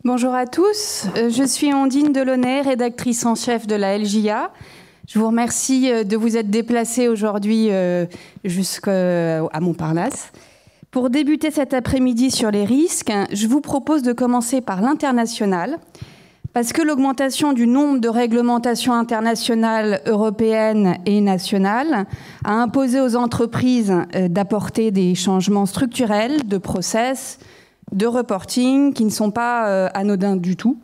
Bonjour à tous, je suis Ondine Delaunay, rédactrice en chef de la LJA. Je vous remercie de vous être déplacés aujourd'hui jusqu'à Montparnasse. Pour débuter cet après-midi sur les risques, je vous propose de commencer par l'international, parce que l'augmentation du nombre de réglementations internationales, européennes et nationales a imposé aux entreprises d'apporter des changements structurels de process, de reporting qui ne sont pas anodins du tout.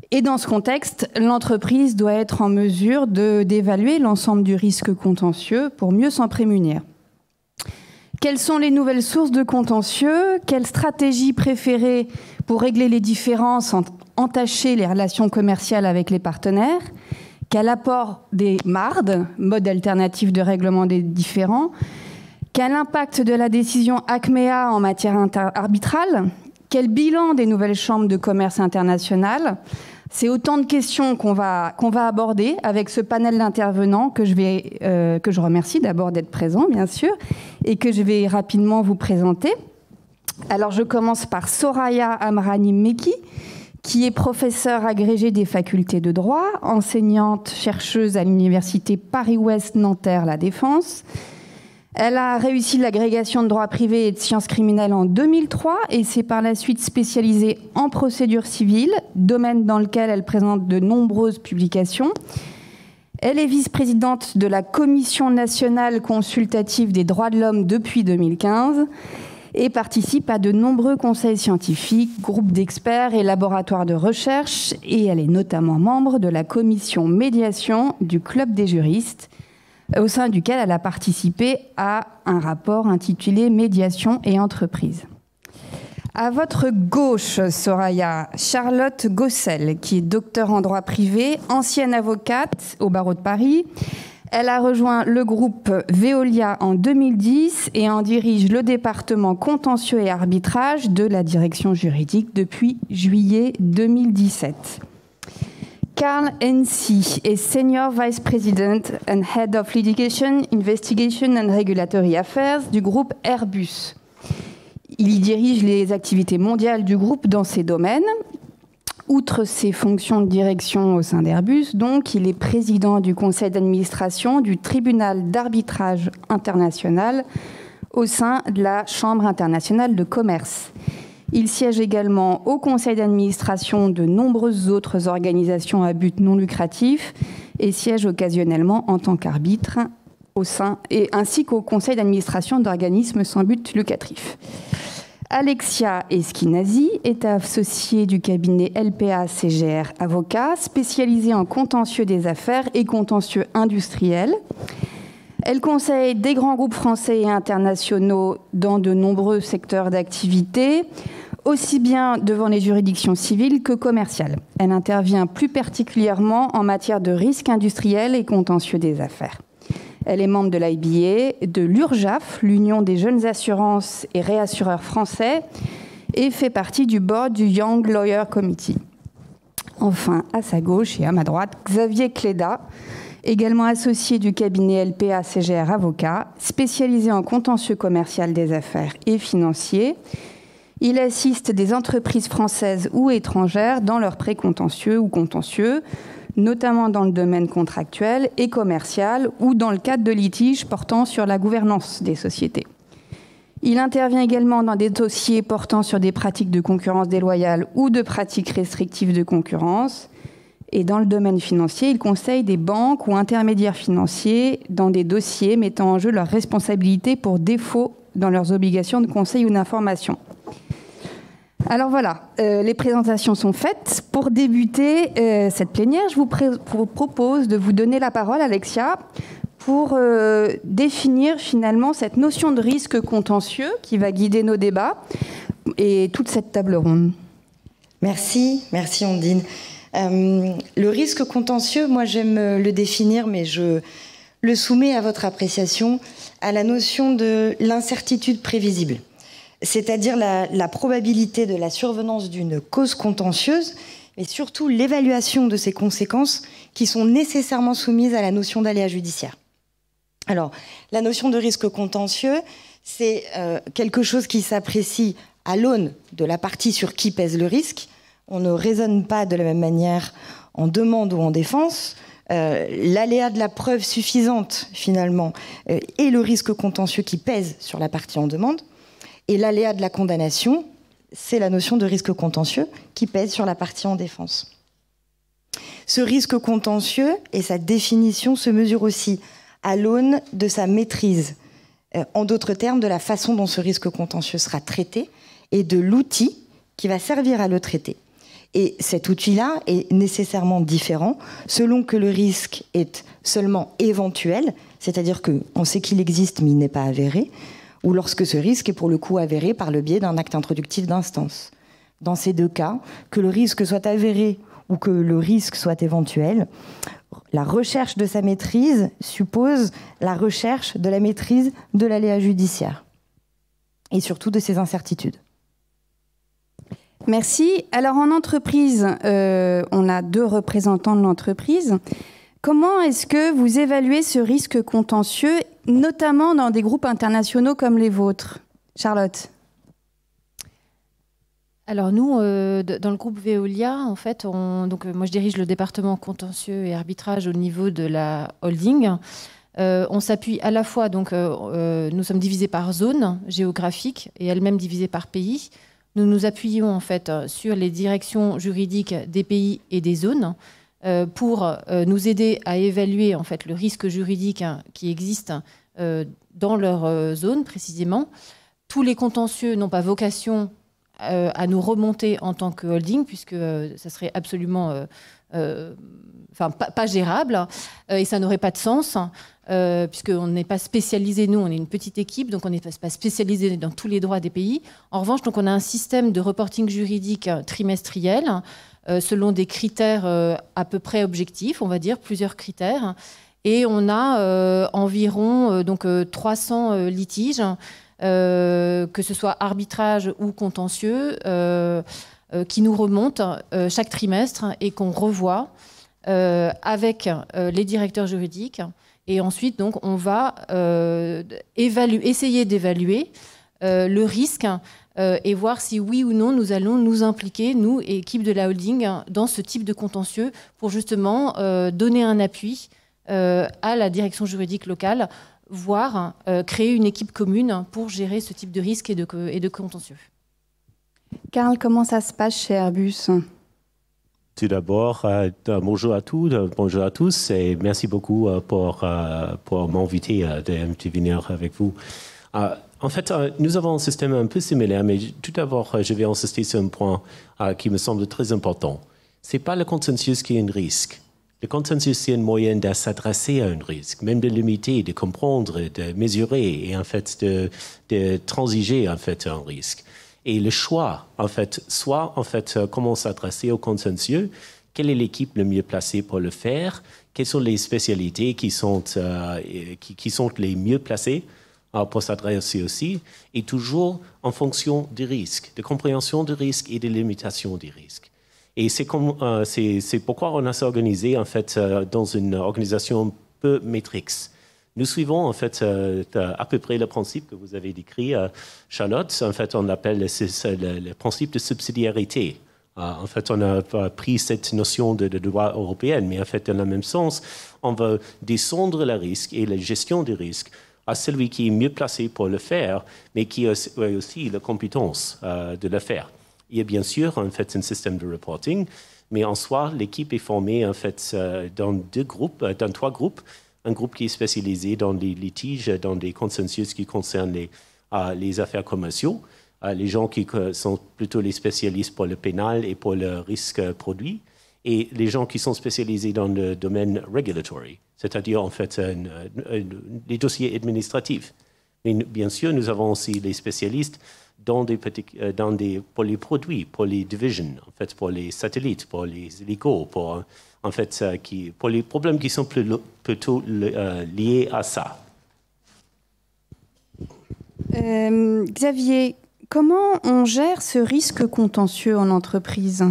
Et dans ce contexte, l'entreprise doit être en mesure d'évaluer l'ensemble du risque contentieux pour mieux s'en prémunir. Quelles sont les nouvelles sources de contentieux? Quelle stratégie préférée pour régler les différences, entacher les relations commerciales avec les partenaires? Quel apport des MARD, modes alternatifs de règlement des différends? Quel impact de la décision ACMEA en matière arbitrale? Quel bilan des nouvelles chambres de commerce internationales? C'est autant de questions qu'on va aborder avec ce panel d'intervenants que je remercie d'abord d'être présents, bien sûr, et que je vais rapidement vous présenter. Alors, je commence par Soraya Amrani Meki, qui est professeure agrégée des facultés de droit, enseignante chercheuse à l'université Paris-Ouest Nanterre La Défense. Elle a réussi l'agrégation de droit privé et de sciences criminelles en 2003 et s'est par la suite spécialisée en procédure civile, domaine dans lequel elle présente de nombreuses publications. Elle est vice-présidente de la Commission nationale consultative des droits de l'homme depuis 2015 et participe à de nombreux conseils scientifiques, groupes d'experts et laboratoires de recherche. Et elle est notamment membre de la commission médiation du Club des juristes, au sein duquel elle a participé à un rapport intitulé « Médiation et entreprise ». À votre gauche, Soraya, Charlotte Gossel, qui est docteure en droit privé, ancienne avocate au barreau de Paris. Elle a rejoint le groupe Veolia en 2010 et en dirige le département contentieux et arbitrage de la direction juridique depuis juillet 2017. Carl Hennessy est Senior Vice President and Head of Litigation, Investigation and Regulatory Affairs du groupe Airbus. Il y dirige les activités mondiales du groupe dans ces domaines. Outre ses fonctions de direction au sein d'Airbus, donc, il est président du conseil d'administration du tribunal d'arbitrage international au sein de la Chambre internationale de commerce. Il siège également au conseil d'administration de nombreuses autres organisations à but non lucratif et siège occasionnellement en tant qu'arbitre ainsi qu'au conseil d'administration d'organismes sans but lucratif. Alexia Esquinasi est associée du cabinet LPA CGR Avocat, spécialisée en contentieux des affaires et contentieux industriels. Elle conseille des grands groupes français et internationaux dans de nombreux secteurs d'activité, aussi bien devant les juridictions civiles que commerciales. Elle intervient plus particulièrement en matière de risques industriels et contentieux des affaires. Elle est membre de l'IBA, de l'URJAF, l'Union des jeunes assurances et réassureurs français, et fait partie du board du Young Lawyer Committee. Enfin, à sa gauche et à ma droite, Xavier Cléda, également associé du cabinet LPA CGR Avocat, spécialisé en contentieux commercial des affaires et financiers. Il assiste des entreprises françaises ou étrangères dans leurs précontentieux ou contentieux, notamment dans le domaine contractuel et commercial ou dans le cadre de litiges portant sur la gouvernance des sociétés. Il intervient également dans des dossiers portant sur des pratiques de concurrence déloyale ou de pratiques restrictives de concurrence. Et dans le domaine financier, il conseille des banques ou intermédiaires financiers dans des dossiers mettant en jeu leur responsabilité pour défaut dans leurs obligations de conseil ou d'information. Alors voilà, les présentations sont faites. Pour débuter cette plénière, je vous propose de vous donner la parole, Alexia, pour définir finalement cette notion de risque contentieux qui va guider nos débats et toute cette table ronde. Merci Ondine. Le risque contentieux, moi j'aime le définir, mais je le soumets à votre appréciation, à la notion de l'incertitude prévisible. C'est-à-dire la probabilité de la survenance d'une cause contentieuse, mais surtout l'évaluation de ses conséquences qui sont nécessairement soumises à la notion d'aléa judiciaire. Alors, la notion de risque contentieux, c'est quelque chose qui s'apprécie à l'aune de la partie sur qui pèse le risque, On ne raisonne pas de la même manière en demande ou en défense. L'aléa de la preuve suffisante, finalement, et le risque contentieux qui pèse sur la partie en demande. Et l'aléa de la condamnation, c'est la notion de risque contentieux qui pèse sur la partie en défense. Ce risque contentieux et sa définition se mesurent aussi à l'aune de sa maîtrise. En d'autres termes, de la façon dont ce risque contentieux sera traité et de l'outil qui va servir à le traiter. Et cet outil-là est nécessairement différent selon que le risque est seulement éventuel, c'est-à-dire qu'on sait qu'il existe mais il n'est pas avéré, ou lorsque ce risque est pour le coup avéré par le biais d'un acte introductif d'instance. Dans ces deux cas, que le risque soit avéré ou que le risque soit éventuel, la recherche de sa maîtrise suppose la recherche de la maîtrise de l'aléa judiciaire et surtout de ses incertitudes. Merci. Alors en entreprise, on a 2 représentants de l'entreprise. Comment est-ce que vous évaluez ce risque contentieux, notamment dans des groupes internationaux comme les vôtres? Charlotte? Alors nous, dans le groupe Veolia, en fait, moi je dirige le département contentieux et arbitrage au niveau de la holding. On s'appuie à la fois, nous sommes divisés par zone géographique et elle-même divisée par pays. Nous nous appuyons en fait sur les directions juridiques des pays et des zones pour nous aider à évaluer en fait le risque juridique qui existe dans leur zone précisément. Tous les contentieux n'ont pas vocation à nous remonter en tant que holding, puisque ça serait absolument pas gérable, et ça n'aurait pas de sens, puisqu'on n'est pas spécialisé, nous, on est une petite équipe, donc on n'est pas spécialisé dans tous les droits des pays. En revanche, donc, on a un système de reporting juridique trimestriel, selon des critères à peu près objectifs, on va dire, plusieurs critères, et on a environ 300 litiges, que ce soit arbitrage ou contentieux, qui nous remontent chaque trimestre et qu'on revoit avec les directeurs juridiques. Et ensuite, donc, on va essayer d'évaluer le risque et voir si oui ou non nous allons nous impliquer, nous, équipe de la holding, dans ce type de contentieux pour justement donner un appui à la direction juridique locale, voire créer une équipe commune pour gérer ce type de risque et de contentieux. Karl, comment ça se passe chez Airbus? Tout d'abord, bonjour à tous et merci beaucoup pour m'inviter à venir avec vous. En fait, nous avons un système un peu similaire, mais tout d'abord, je vais insister sur un point qui me semble très important. Ce n'est pas le consensus qui est un risque. Le consensus, c'est un moyen de s'adresser à un risque, même de limiter, de comprendre, de mesurer et en fait de transiger en fait un risque. Et le choix, en fait, soit en fait comment s'adresser au consensus, quelle est l'équipe le mieux placée pour le faire, quelles sont les spécialités qui sont les mieux placées pour s'adresser aussi, et toujours en fonction du risque, de compréhension du risque et de limitation du risque. Et c'est pourquoi on a s'organisé en fait dans une organisation un peu matrix. Nous suivons en fait à peu près le principe que vous avez décrit, Charlotte. En fait, on l'appelle le principe de subsidiarité. En fait, on a pris cette notion de droit européen, mais en fait, dans le même sens, on va descendre le risque et la gestion du risque à celui qui est mieux placé pour le faire, mais qui a aussi la compétence de le faire. Il y a bien sûr en fait un système de reporting, mais en soi, l'équipe est formée en fait dans 3 groupes. Un groupe qui est spécialisé dans les litiges, dans des consensus qui concernent les affaires commerciales, les gens qui sont plutôt les spécialistes pour le pénal et pour le risque produit, et les gens qui sont spécialisés dans le domaine regulatory, c'est-à-dire en fait les dossiers administratifs. Mais bien sûr, nous avons aussi les spécialistes pour les produits, pour les divisions, en fait, pour les satellites, pour les hélicos, pour les problèmes qui sont plutôt liés à ça. Xavier, comment on gère ce risque contentieux en entreprise?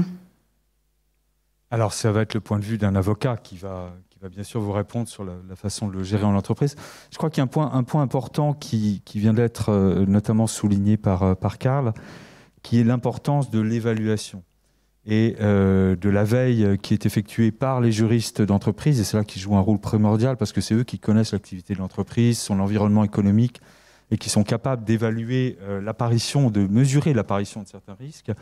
Alors, ça va être le point de vue d'un avocat qui va bien sûr vous répondre sur la façon de le gérer en entreprise. Je crois qu'il y a un point important qui vient d'être notamment souligné par Karl, qui est l'importance de l'évaluation. et de la veille qui est effectuée par les juristes d'entreprise, et c'est là qu'ils jouent un rôle primordial parce que c'est eux qui connaissent l'activité de l'entreprise, son environnement économique, et qui sont capables d'évaluer l'apparition, de mesurer l'apparition de certains risques,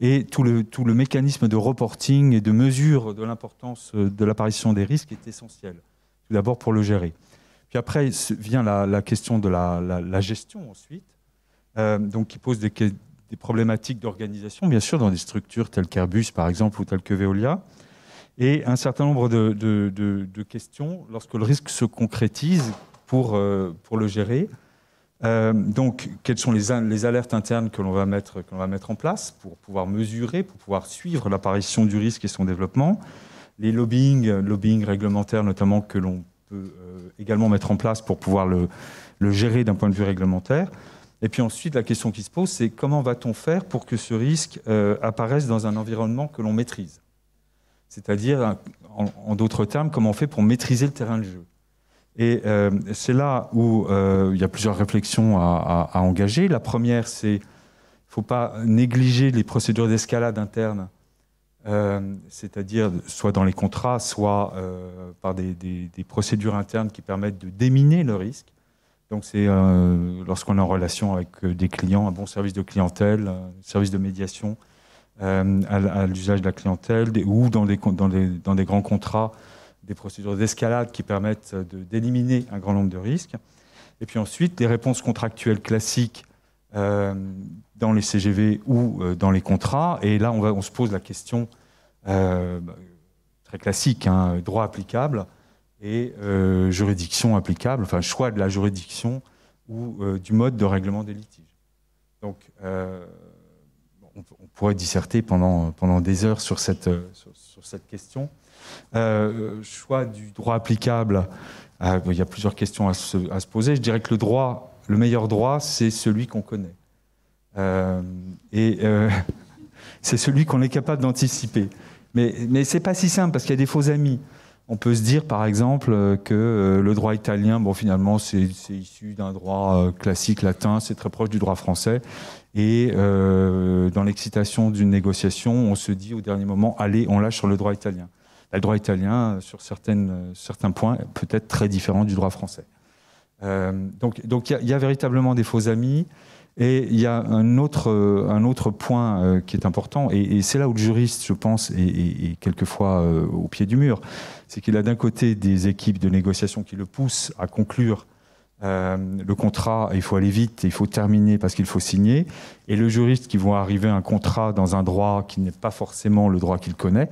et tout le mécanisme de reporting et de mesure de l'importance de l'apparition des risques est essentiel, tout d'abord pour le gérer. Puis après vient la question de la gestion ensuite, donc qui pose des problématiques d'organisation, bien sûr, dans des structures telles qu'Airbus, par exemple, ou telles que Veolia, et un certain nombre de questions lorsque le risque se concrétise pour le gérer. Donc, quelles sont les alertes internes que l'on va mettre en place pour pouvoir mesurer, pour pouvoir suivre l'apparition du risque et son développement. Les lobbying réglementaires notamment, que l'on peut également mettre en place pour pouvoir le gérer d'un point de vue réglementaire. Et puis ensuite, la question qui se pose, c'est comment va-t-on faire pour que ce risque apparaisse dans un environnement que l'on maîtrise? C'est-à-dire, en d'autres termes, comment on fait pour maîtriser le terrain de jeu? Et c'est là où il y a plusieurs réflexions à engager. La première, c'est qu'il ne faut pas négliger les procédures d'escalade interne, c'est-à-dire soit dans les contrats, soit par des procédures internes qui permettent de déminer le risque. Donc c'est lorsqu'on est en relation avec des clients, un bon service de clientèle, un service de médiation à l'usage de la clientèle, ou dans des grands contrats, des procédures d'escalade qui permettent d'éliminer un grand nombre de risques. Et puis ensuite, les réponses contractuelles classiques dans les CGV ou dans les contrats. Et là, on se pose la question très classique, droit applicable et juridiction applicable, enfin choix de la juridiction ou du mode de règlement des litiges. Donc, on pourrait disserter pendant des heures sur cette question. Choix du droit applicable, il y a plusieurs questions à se poser. Je dirais que le meilleur droit, c'est celui qu'on connaît. C'est celui qu'on est capable d'anticiper. Mais ce n'est pas si simple, parce qu'il y a des faux amis. On peut se dire, par exemple, que le droit italien, bon, finalement, c'est issu d'un droit classique latin, c'est très proche du droit français. Et dans l'excitation d'une négociation, on se dit au dernier moment, allez, on lâche sur le droit italien. Le droit italien, sur certains points, peut être très différent du droit français. Donc il y a véritablement des faux amis. Et il y a un autre point qui est important, et c'est là où le juriste, je pense, est quelquefois au pied du mur. C'est qu'il a d'un côté des équipes de négociation qui le poussent à conclure le contrat, il faut aller vite, il faut terminer parce qu'il faut signer, et le juriste qui voit arriver un contrat dans un droit qui n'est pas forcément le droit qu'il connaît,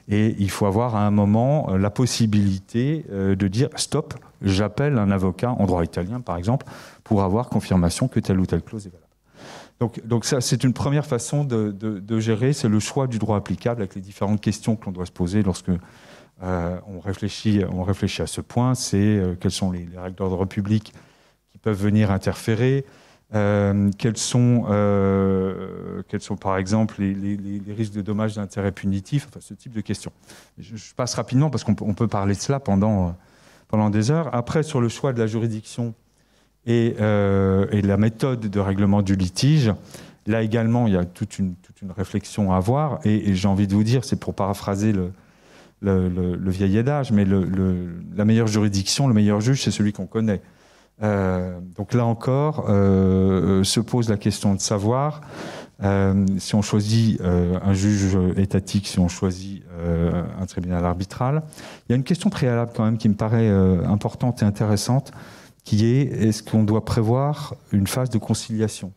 et il faut avoir à un moment la possibilité de dire stop, j'appelle un avocat en droit italien par exemple pour avoir confirmation que telle ou telle clause est valable. Donc ça, c'est une première façon de gérer, c'est le choix du droit applicable avec les différentes questions que l'on doit se poser lorsque on réfléchit à ce point. C'est quelles sont les règles d'ordre public qui peuvent venir interférer, quels sont par exemple les risques de dommages d'intérêt punitif, enfin ce type de questions. Je passe rapidement parce qu'on peut parler de cela pendant des heures. Après, sur le choix de la juridiction et la méthode de règlement du litige, là également il y a toute une réflexion à avoir, et j'ai envie de vous dire, c'est pour paraphraser le vieil adage, mais la meilleure juridiction, le meilleur juge, c'est celui qu'on connaît. Donc là encore, se pose la question de savoir si on choisit un juge étatique, si on choisit un tribunal arbitral. Il y a une question préalable quand même qui me paraît importante et intéressante, qui est: est-ce qu'on doit prévoir une phase de conciliation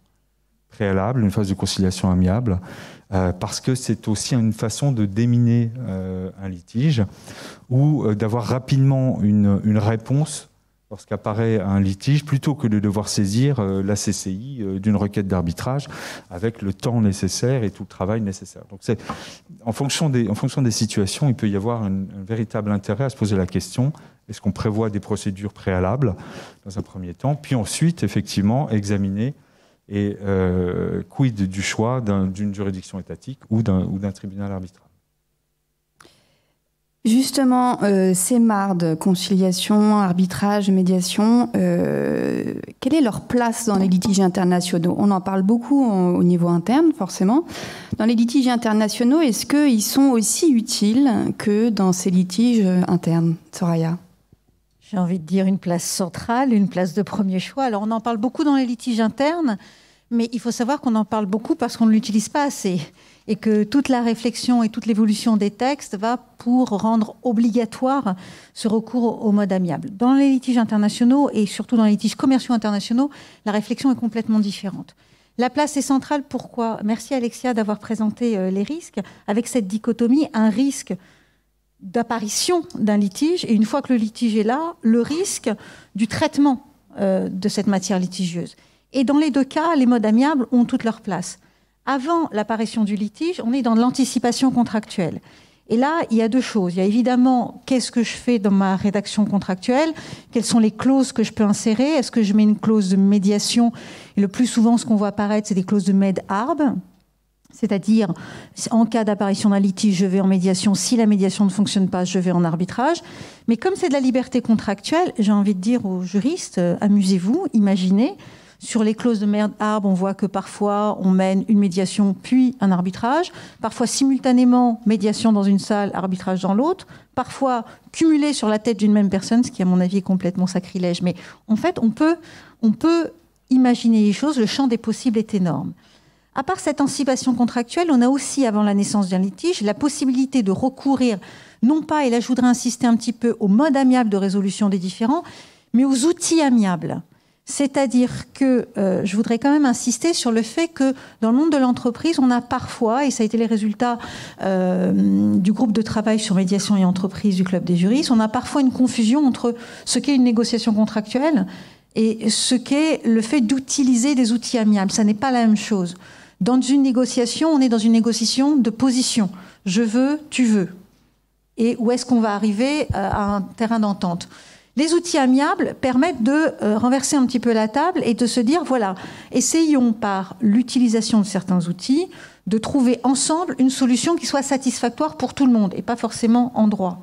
préalable, une phase de conciliation amiable, parce que c'est aussi une façon de déminer un litige, ou d'avoir rapidement une réponse lorsqu'apparaît un litige, plutôt que de devoir saisir la CCI d'une requête d'arbitrage avec le temps nécessaire et tout le travail nécessaire. Donc en fonction des situations, il peut y avoir un véritable intérêt à se poser la question: est-ce qu'on prévoit des procédures préalables dans un premier temps, puis ensuite effectivement examiner et quid du choix d'une juridiction étatique ou d'un tribunal arbitral. Justement, ces MARD, conciliation, arbitrage, médiation, quelle est leur place dans les litiges internationaux? On en parle beaucoup au niveau interne, forcément. Dans les litiges internationaux, est-ce qu'ils sont aussi utiles que dans ces litiges internes? Soraya? J'ai envie de dire une place centrale, une place de premier choix. Alors, on en parle beaucoup dans les litiges internes, mais il faut savoir qu'on en parle beaucoup parce qu'on ne l'utilise pas assez. Et que toute la réflexion et toute l'évolution des textes va pour rendre obligatoire ce recours au mode amiable. Dans les litiges internationaux et surtout dans les litiges commerciaux internationaux, la réflexion est complètement différente. La place est centrale, pourquoi? Merci Alexia d'avoir présenté les risques, avec cette dichotomie, un risque d'apparition d'un litige, et une fois que le litige est là, le risque du traitement de cette matière litigieuse. Et dans les deux cas, les modes amiables ont toute leur place. Avant l'apparition du litige, on est dans l'anticipation contractuelle. Et là, il y a deux choses. Il y a évidemment, qu'est-ce que je fais dans ma rédaction contractuelle? Quelles sont les clauses que je peux insérer? Est-ce que je mets une clause de médiation? Et le plus souvent, ce qu'on voit apparaître, c'est des clauses de med-arb. C'est-à-dire, en cas d'apparition d'un litige, je vais en médiation. Si la médiation ne fonctionne pas, je vais en arbitrage. Mais comme c'est de la liberté contractuelle, j'ai envie de dire aux juristes, amusez-vous, imaginez. Sur les clauses de med-arb, on voit que parfois, on mène une médiation puis un arbitrage. Parfois, simultanément, médiation dans une salle, arbitrage dans l'autre. Parfois, cumulé sur la tête d'une même personne, ce qui, à mon avis, est complètement sacrilège. Mais en fait, on peut imaginer les choses. Le champ des possibles est énorme. À part cette anticipation contractuelle, on a aussi, avant la naissance d'un litige, la possibilité de recourir, non pas, et là je voudrais insister un petit peu, au mode amiable de résolution des différends, mais aux outils amiables. C'est-à-dire que je voudrais quand même insister sur le fait que dans le monde de l'entreprise, on a parfois, et ça a été les résultats du groupe de travail sur médiation et entreprise du Club des juristes, on a parfois une confusion entre ce qu'est une négociation contractuelle et ce qu'est le fait d'utiliser des outils amiables. Ça n'est pas la même chose. Dans une négociation, on est dans une négociation de position. Je veux, tu veux. Et où est-ce qu'on va arriver à un terrain d'entente? Les outils amiables permettent de renverser un petit peu la table et de se dire, voilà, essayons par l'utilisation de certains outils de trouver ensemble une solution qui soit satisfactoire pour tout le monde et pas forcément en droit.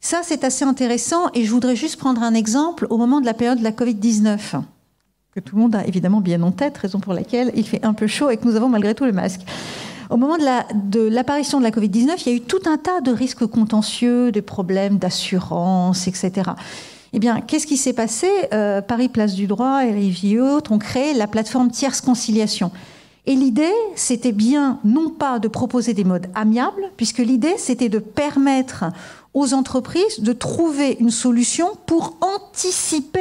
Ça, c'est assez intéressant et je voudrais juste prendre un exemple au moment de la période de la Covid-19, que tout le monde a évidemment bien en tête, raison pour laquelle il fait un peu chaud et que nous avons malgré tout le masque. Au moment de l'apparition de la Covid-19, il y a eu tout un tas de risques contentieux, de problèmes d'assurance, etc. Eh bien, qu'est-ce qui s'est passé? Paris Place du Droit et les autres ont créé la plateforme Tierce Conciliation. Et l'idée, c'était bien, non pas de proposer des modes amiables, puisque l'idée, c'était de permettre aux entreprises de trouver une solution pour anticiper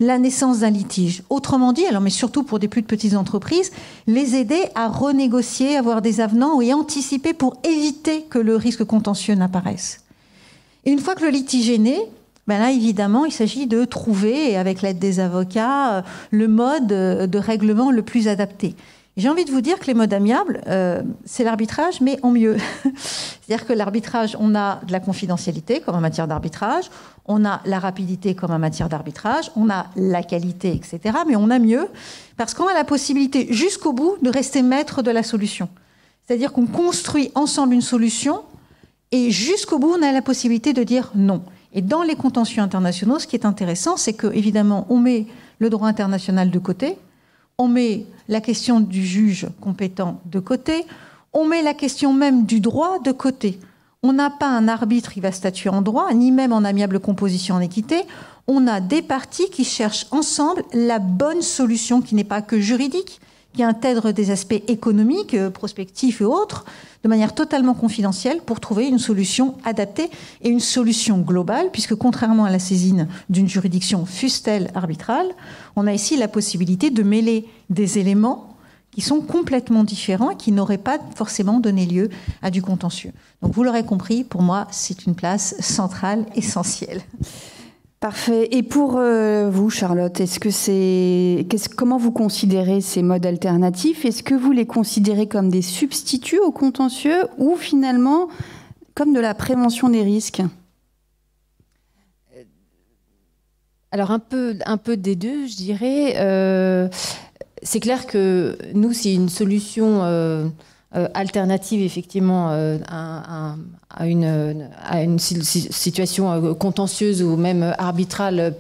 la naissance d'un litige. Autrement dit, alors, mais surtout pour des plus petites entreprises, les aider à renégocier, avoir des avenants et anticiper pour éviter que le risque contentieux n'apparaisse. Et une fois que le litige est né, ben là, évidemment, il s'agit de trouver, avec l'aide des avocats, le mode de règlement le plus adapté. J'ai envie de vous dire que les modes amiables, c'est l'arbitrage, mais en mieux. C'est-à-dire que l'arbitrage, on a de la confidentialité, comme en matière d'arbitrage, on a la rapidité, comme en matière d'arbitrage, on a la qualité, etc. Mais on a mieux, parce qu'on a la possibilité, jusqu'au bout, de rester maître de la solution. C'est-à-dire qu'on construit ensemble une solution, et jusqu'au bout, on a la possibilité de dire non. Et dans les contentieux internationaux, ce qui est intéressant, c'est que, évidemment, on met le droit international de côté, on met la question du juge compétent de côté, on met la question même du droit de côté. On n'a pas un arbitre qui va statuer en droit, ni même en amiable composition en équité. On a des parties qui cherchent ensemble la bonne solution, qui n'est pas que juridique, qui intègre des aspects économiques, prospectifs et autres, de manière totalement confidentielle pour trouver une solution adaptée et une solution globale, puisque contrairement à la saisine d'une juridiction fût-elle arbitrale, on a ici la possibilité de mêler des éléments qui sont complètement différents et qui n'auraient pas forcément donné lieu à du contentieux. Donc vous l'aurez compris, pour moi, c'est une place centrale, essentielle. Parfait. Et pour vous, Charlotte, comment vous considérez ces modes alternatifs? Est-ce que vous les considérez comme des substituts au contentieux ou finalement comme de la prévention des risques? Alors un peu des deux, je dirais. C'est clair que nous, c'est une solution alternative effectivement à une situation contentieuse ou même arbitrale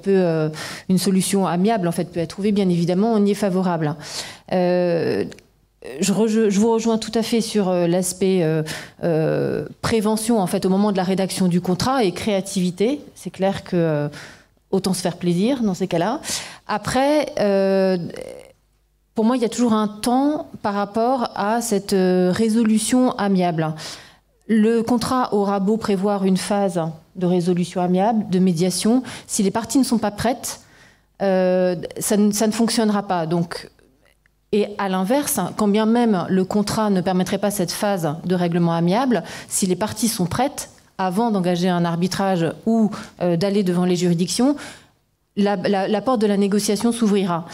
une solution amiable en fait peut être trouvée, bien évidemment, on y est favorable. Je vous rejoins tout à fait sur l'aspect prévention en fait au moment de la rédaction du contrat et créativité. C'est clair que autant se faire plaisir dans ces cas-là. Après, pour moi, il y a toujours un temps par rapport à cette résolution amiable. Le contrat aura beau prévoir une phase de résolution amiable, de médiation, si les parties ne sont pas prêtes, ça ne fonctionnera pas. Donc, et à l'inverse, quand bien même le contrat ne permettrait pas cette phase de règlement amiable, si les parties sont prêtes, avant d'engager un arbitrage ou d'aller devant les juridictions, la porte de la négociation s'ouvrira.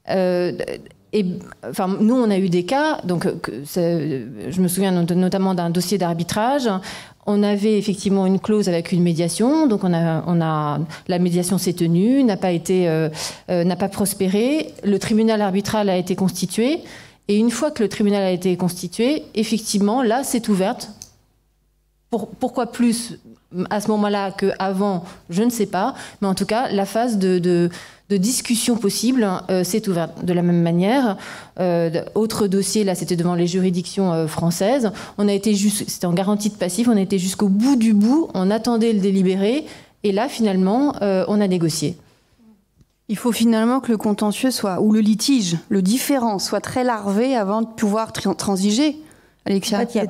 Nous, on a eu des cas, donc je me souviens notamment d'un dossier d'arbitrage. On avait effectivement une clause avec une médiation, donc la médiation s'est tenue, n'a pas prospéré. Le tribunal arbitral a été constitué, et une fois que le tribunal a été constitué, effectivement, là, c'est ouverte. Pourquoi plus à ce moment-là qu'avant, je ne sais pas, mais en tout cas, la phase de discussion possible s'est ouverte. De la même manière, autre dossier, là, c'était devant les juridictions françaises. C'était en garantie de passif, on a été jusqu'au bout du bout, on attendait le délibéré, et là, finalement, on a négocié. Il faut finalement que le contentieux ou le litige, le différend, soit très larvé avant de pouvoir transiger. Alexia. En fait, il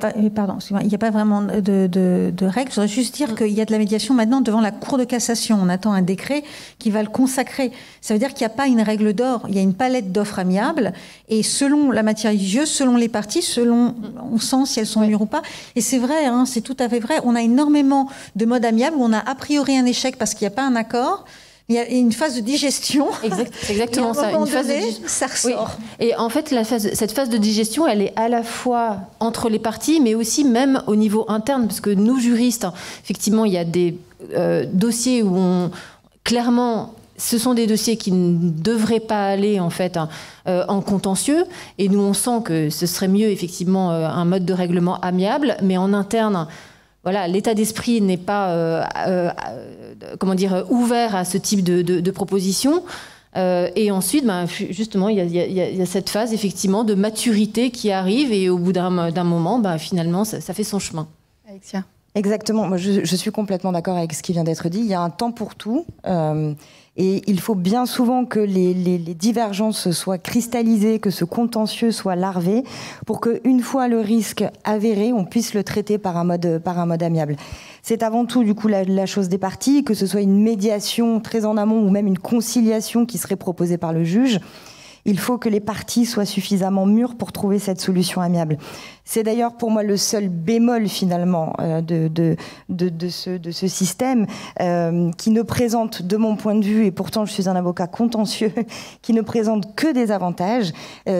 n'y a pas vraiment de règles. Je voudrais juste dire qu'il y a de la médiation maintenant devant la Cour de cassation. On attend un décret qui va le consacrer. Ça veut dire qu'il n'y a pas une règle d'or. Il y a une palette d'offres amiables. Et selon la matière litigieuse, selon les parties, on sent si elles sont mûres ou pas. Et c'est vrai, c'est tout à fait vrai. On a énormément de modes amiables où on a a priori un échec parce qu'il n'y a pas un accord. Il y a une phase de digestion. C'est exactement ça. Une phase ça ressort. Oui. Et en fait, cette phase de digestion, elle est à la fois entre les parties, mais aussi même au niveau interne, parce que nous, juristes, effectivement, il y a des dossiers où clairement, ce sont des dossiers qui ne devraient pas aller en fait en contentieux, et nous, on sent que ce serait mieux effectivement un mode de règlement amiable, mais en interne. Voilà, l'état d'esprit n'est pas ouvert à ce type de propositions. Et ensuite, justement, il y a cette phase effectivement de maturité qui arrive, et au bout d'un moment, finalement, ça fait son chemin. Alexia. Exactement. Moi, je suis complètement d'accord avec ce qui vient d'être dit. Il y a un temps pour tout. Et il faut bien souvent que les divergences soient cristallisées, que ce contentieux soit larvé, pour qu'une fois le risque avéré, on puisse le traiter par un mode amiable. C'est avant tout, du coup, la chose des parties, que ce soit une médiation très en amont ou même une conciliation qui serait proposée par le juge. Il faut que les parties soient suffisamment mûres pour trouver cette solution amiable. C'est d'ailleurs pour moi le seul bémol finalement de ce système qui ne présente, de mon point de vue, et pourtant je suis un avocat contentieux, qui ne présente que des avantages.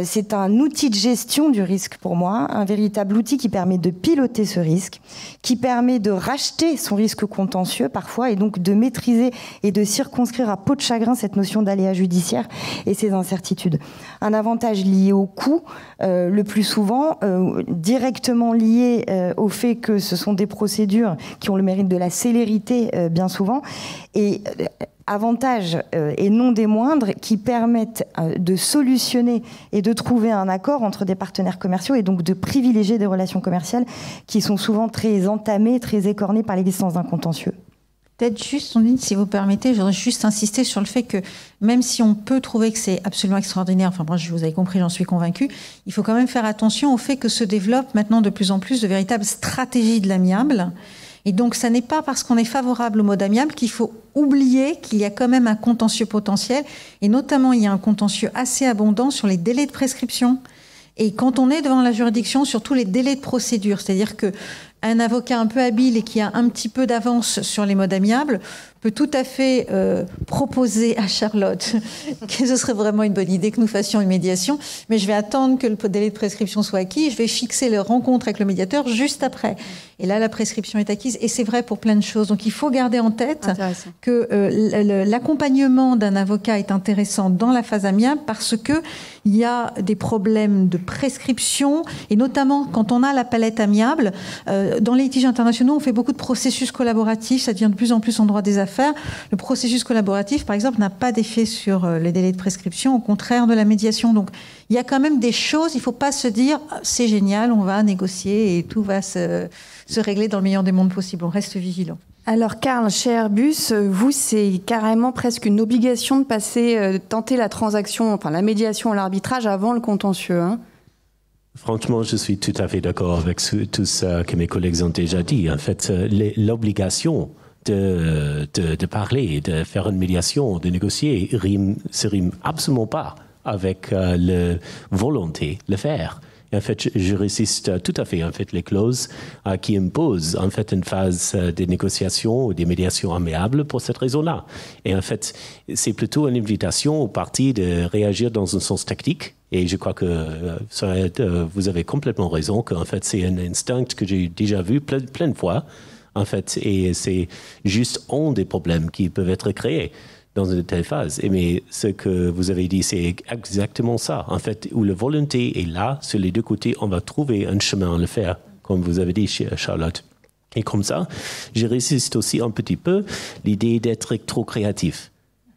C'est un outil de gestion du risque pour moi, un véritable outil qui permet de piloter ce risque, qui permet de racheter son risque contentieux parfois, et donc de maîtriser et de circonscrire à peau de chagrin cette notion d'aléa judiciaire et ses incertitudes. Un avantage lié au coût, le plus souvent directement lié au fait que ce sont des procédures qui ont le mérite de la célérité bien souvent, et avantages et non des moindres qui permettent de solutionner et de trouver un accord entre des partenaires commerciaux, et donc de privilégier des relations commerciales qui sont souvent très entamées, très écornées par l'existence d'un contentieux. Peut-être juste, Ondine, si vous permettez, je voudrais juste insister sur le fait que même si on peut trouver que c'est absolument extraordinaire, enfin moi, vous avez compris, j'en suis convaincue, il faut quand même faire attention au fait que se développent maintenant de plus en plus de véritables stratégies de l'amiable. Et donc, ça n'est pas parce qu'on est favorable au mode amiable qu'il faut oublier qu'il y a quand même un contentieux potentiel. Et notamment, il y a un contentieux assez abondant sur les délais de prescription. Et quand on est devant la juridiction, surtout les délais de procédure. C'est-à-dire que un avocat un peu habile et qui a un petit peu d'avance sur les modes amiables peut tout à fait proposer à Charlotte que ce serait vraiment une bonne idée que nous fassions une médiation, mais je vais attendre que le délai de prescription soit acquis, je vais fixer les rencontres avec le médiateur juste après. Et là, la prescription est acquise, et c'est vrai pour plein de choses. Donc il faut garder en tête que l'accompagnement d'un avocat est intéressant dans la phase amiable parce qu'il y a des problèmes de prescription, et notamment quand on a la palette amiable. Dans les litiges internationaux, on fait beaucoup de processus collaboratifs, ça devient de plus en plus en droit des affaires. Le processus collaboratif, par exemple, n'a pas d'effet sur les délais de prescription, au contraire de la médiation. Donc, il y a quand même des choses, il ne faut pas se dire « c'est génial, on va négocier et tout va se régler dans le meilleur des mondes possible ». On reste vigilant. Alors, Karl, chez Airbus, vous, c'est carrément presque une obligation de passer, tenter la transaction, enfin la médiation ou l'arbitrage avant le contentieux, hein. Franchement, je suis tout à fait d'accord avec tout ce que mes collègues ont déjà dit. En fait, l'obligation de parler, de faire une médiation, de négocier, se rime absolument pas avec la volonté de le faire. Et en fait, je résiste tout à fait en fait les clauses qui imposent en fait une phase de négociation ou de médiation amiable pour cette raison-là. Et en fait, c'est plutôt une invitation aux parties de réagir dans un sens tactique. Et je crois que vous avez complètement raison qu'en fait c'est un instinct que j'ai déjà vu plein de fois. En fait, et c'est juste un des problèmes qui peuvent être créés dans une telle phase. Mais ce que vous avez dit, c'est exactement ça. En fait, où la volonté est là, sur les deux côtés, on va trouver un chemin à le faire, comme vous avez dit, Charlotte. Et comme ça, je résiste aussi un petit peu l'idée d'être trop créatif.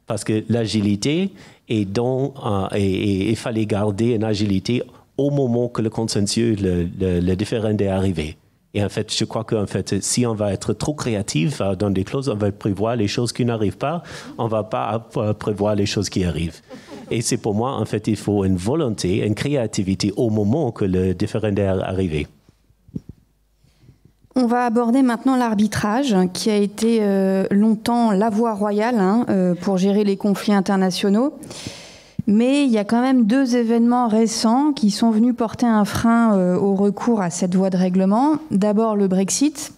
Parce que l'agilité il fallait garder une agilité au moment que le consensus, le différend est arrivé. Et en fait, je crois qu'en fait, si on va être trop créatif dans des clauses, on va prévoir les choses qui n'arrivent pas, on ne va pas prévoir les choses qui arrivent. Et c'est pour moi, en fait, il faut une volonté, une créativité au moment que le différend est arrivé. On va aborder maintenant l'arbitrage, qui a été longtemps la voie royale pour gérer les conflits internationaux. Mais il y a quand même deux événements récents qui sont venus porter un frein au recours à cette voie de règlement. D'abord, le Brexit.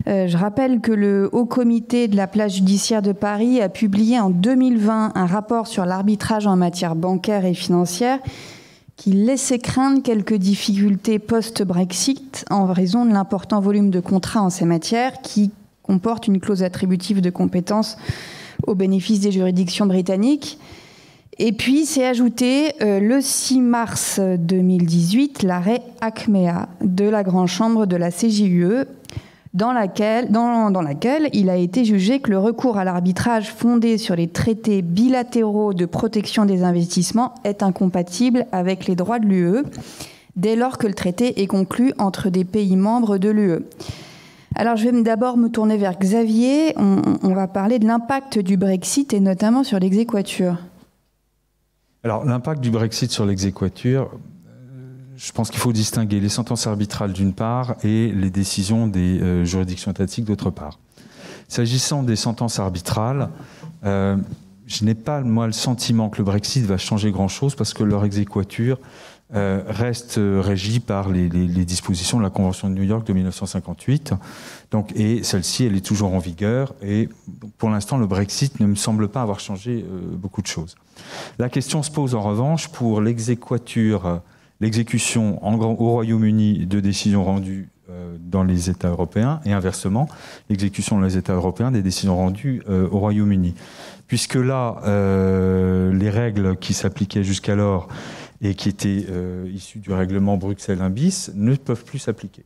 Je rappelle que le Haut Comité de la place judiciaire de Paris a publié en 2020 un rapport sur l'arbitrage en matière bancaire et financière qui laissait craindre quelques difficultés post-Brexit en raison de l'important volume de contrats en ces matières qui comporte une clause attributive de compétence au bénéfice des juridictions britanniques. Et puis, s'est ajouté le 6 mars 2018 l'arrêt Achmea de la Grande Chambre de la CJUE, dans laquelle il a été jugé que le recours à l'arbitrage fondé sur les traités bilatéraux de protection des investissements est incompatible avec les droits de l'UE, dès lors que le traité est conclu entre des pays membres de l'UE. Alors, je vais d'abord me tourner vers Xavier. On va parler de l'impact du Brexit et notamment sur l'exéquatur. Alors, l'impact du Brexit sur l'exéquatur, je pense qu'il faut distinguer les sentences arbitrales d'une part et les décisions des juridictions étatiques d'autre part. S'agissant des sentences arbitrales, je n'ai pas, moi, le sentiment que le Brexit va changer grand-chose parce que leur exéquatur reste régie par les dispositions de la Convention de New York de 1958. Donc, et celle-ci, elle est toujours en vigueur. Et pour l'instant, le Brexit ne me semble pas avoir changé beaucoup de choses. La question se pose en revanche pour l'exéquatur, l'exécution au Royaume-Uni de décisions rendues dans les États européens et inversement, l'exécution dans les États européens des décisions rendues au Royaume-Uni. Puisque là, les règles qui s'appliquaient jusqu'alors et qui étaient issues du règlement Bruxelles 1 bis ne peuvent plus s'appliquer.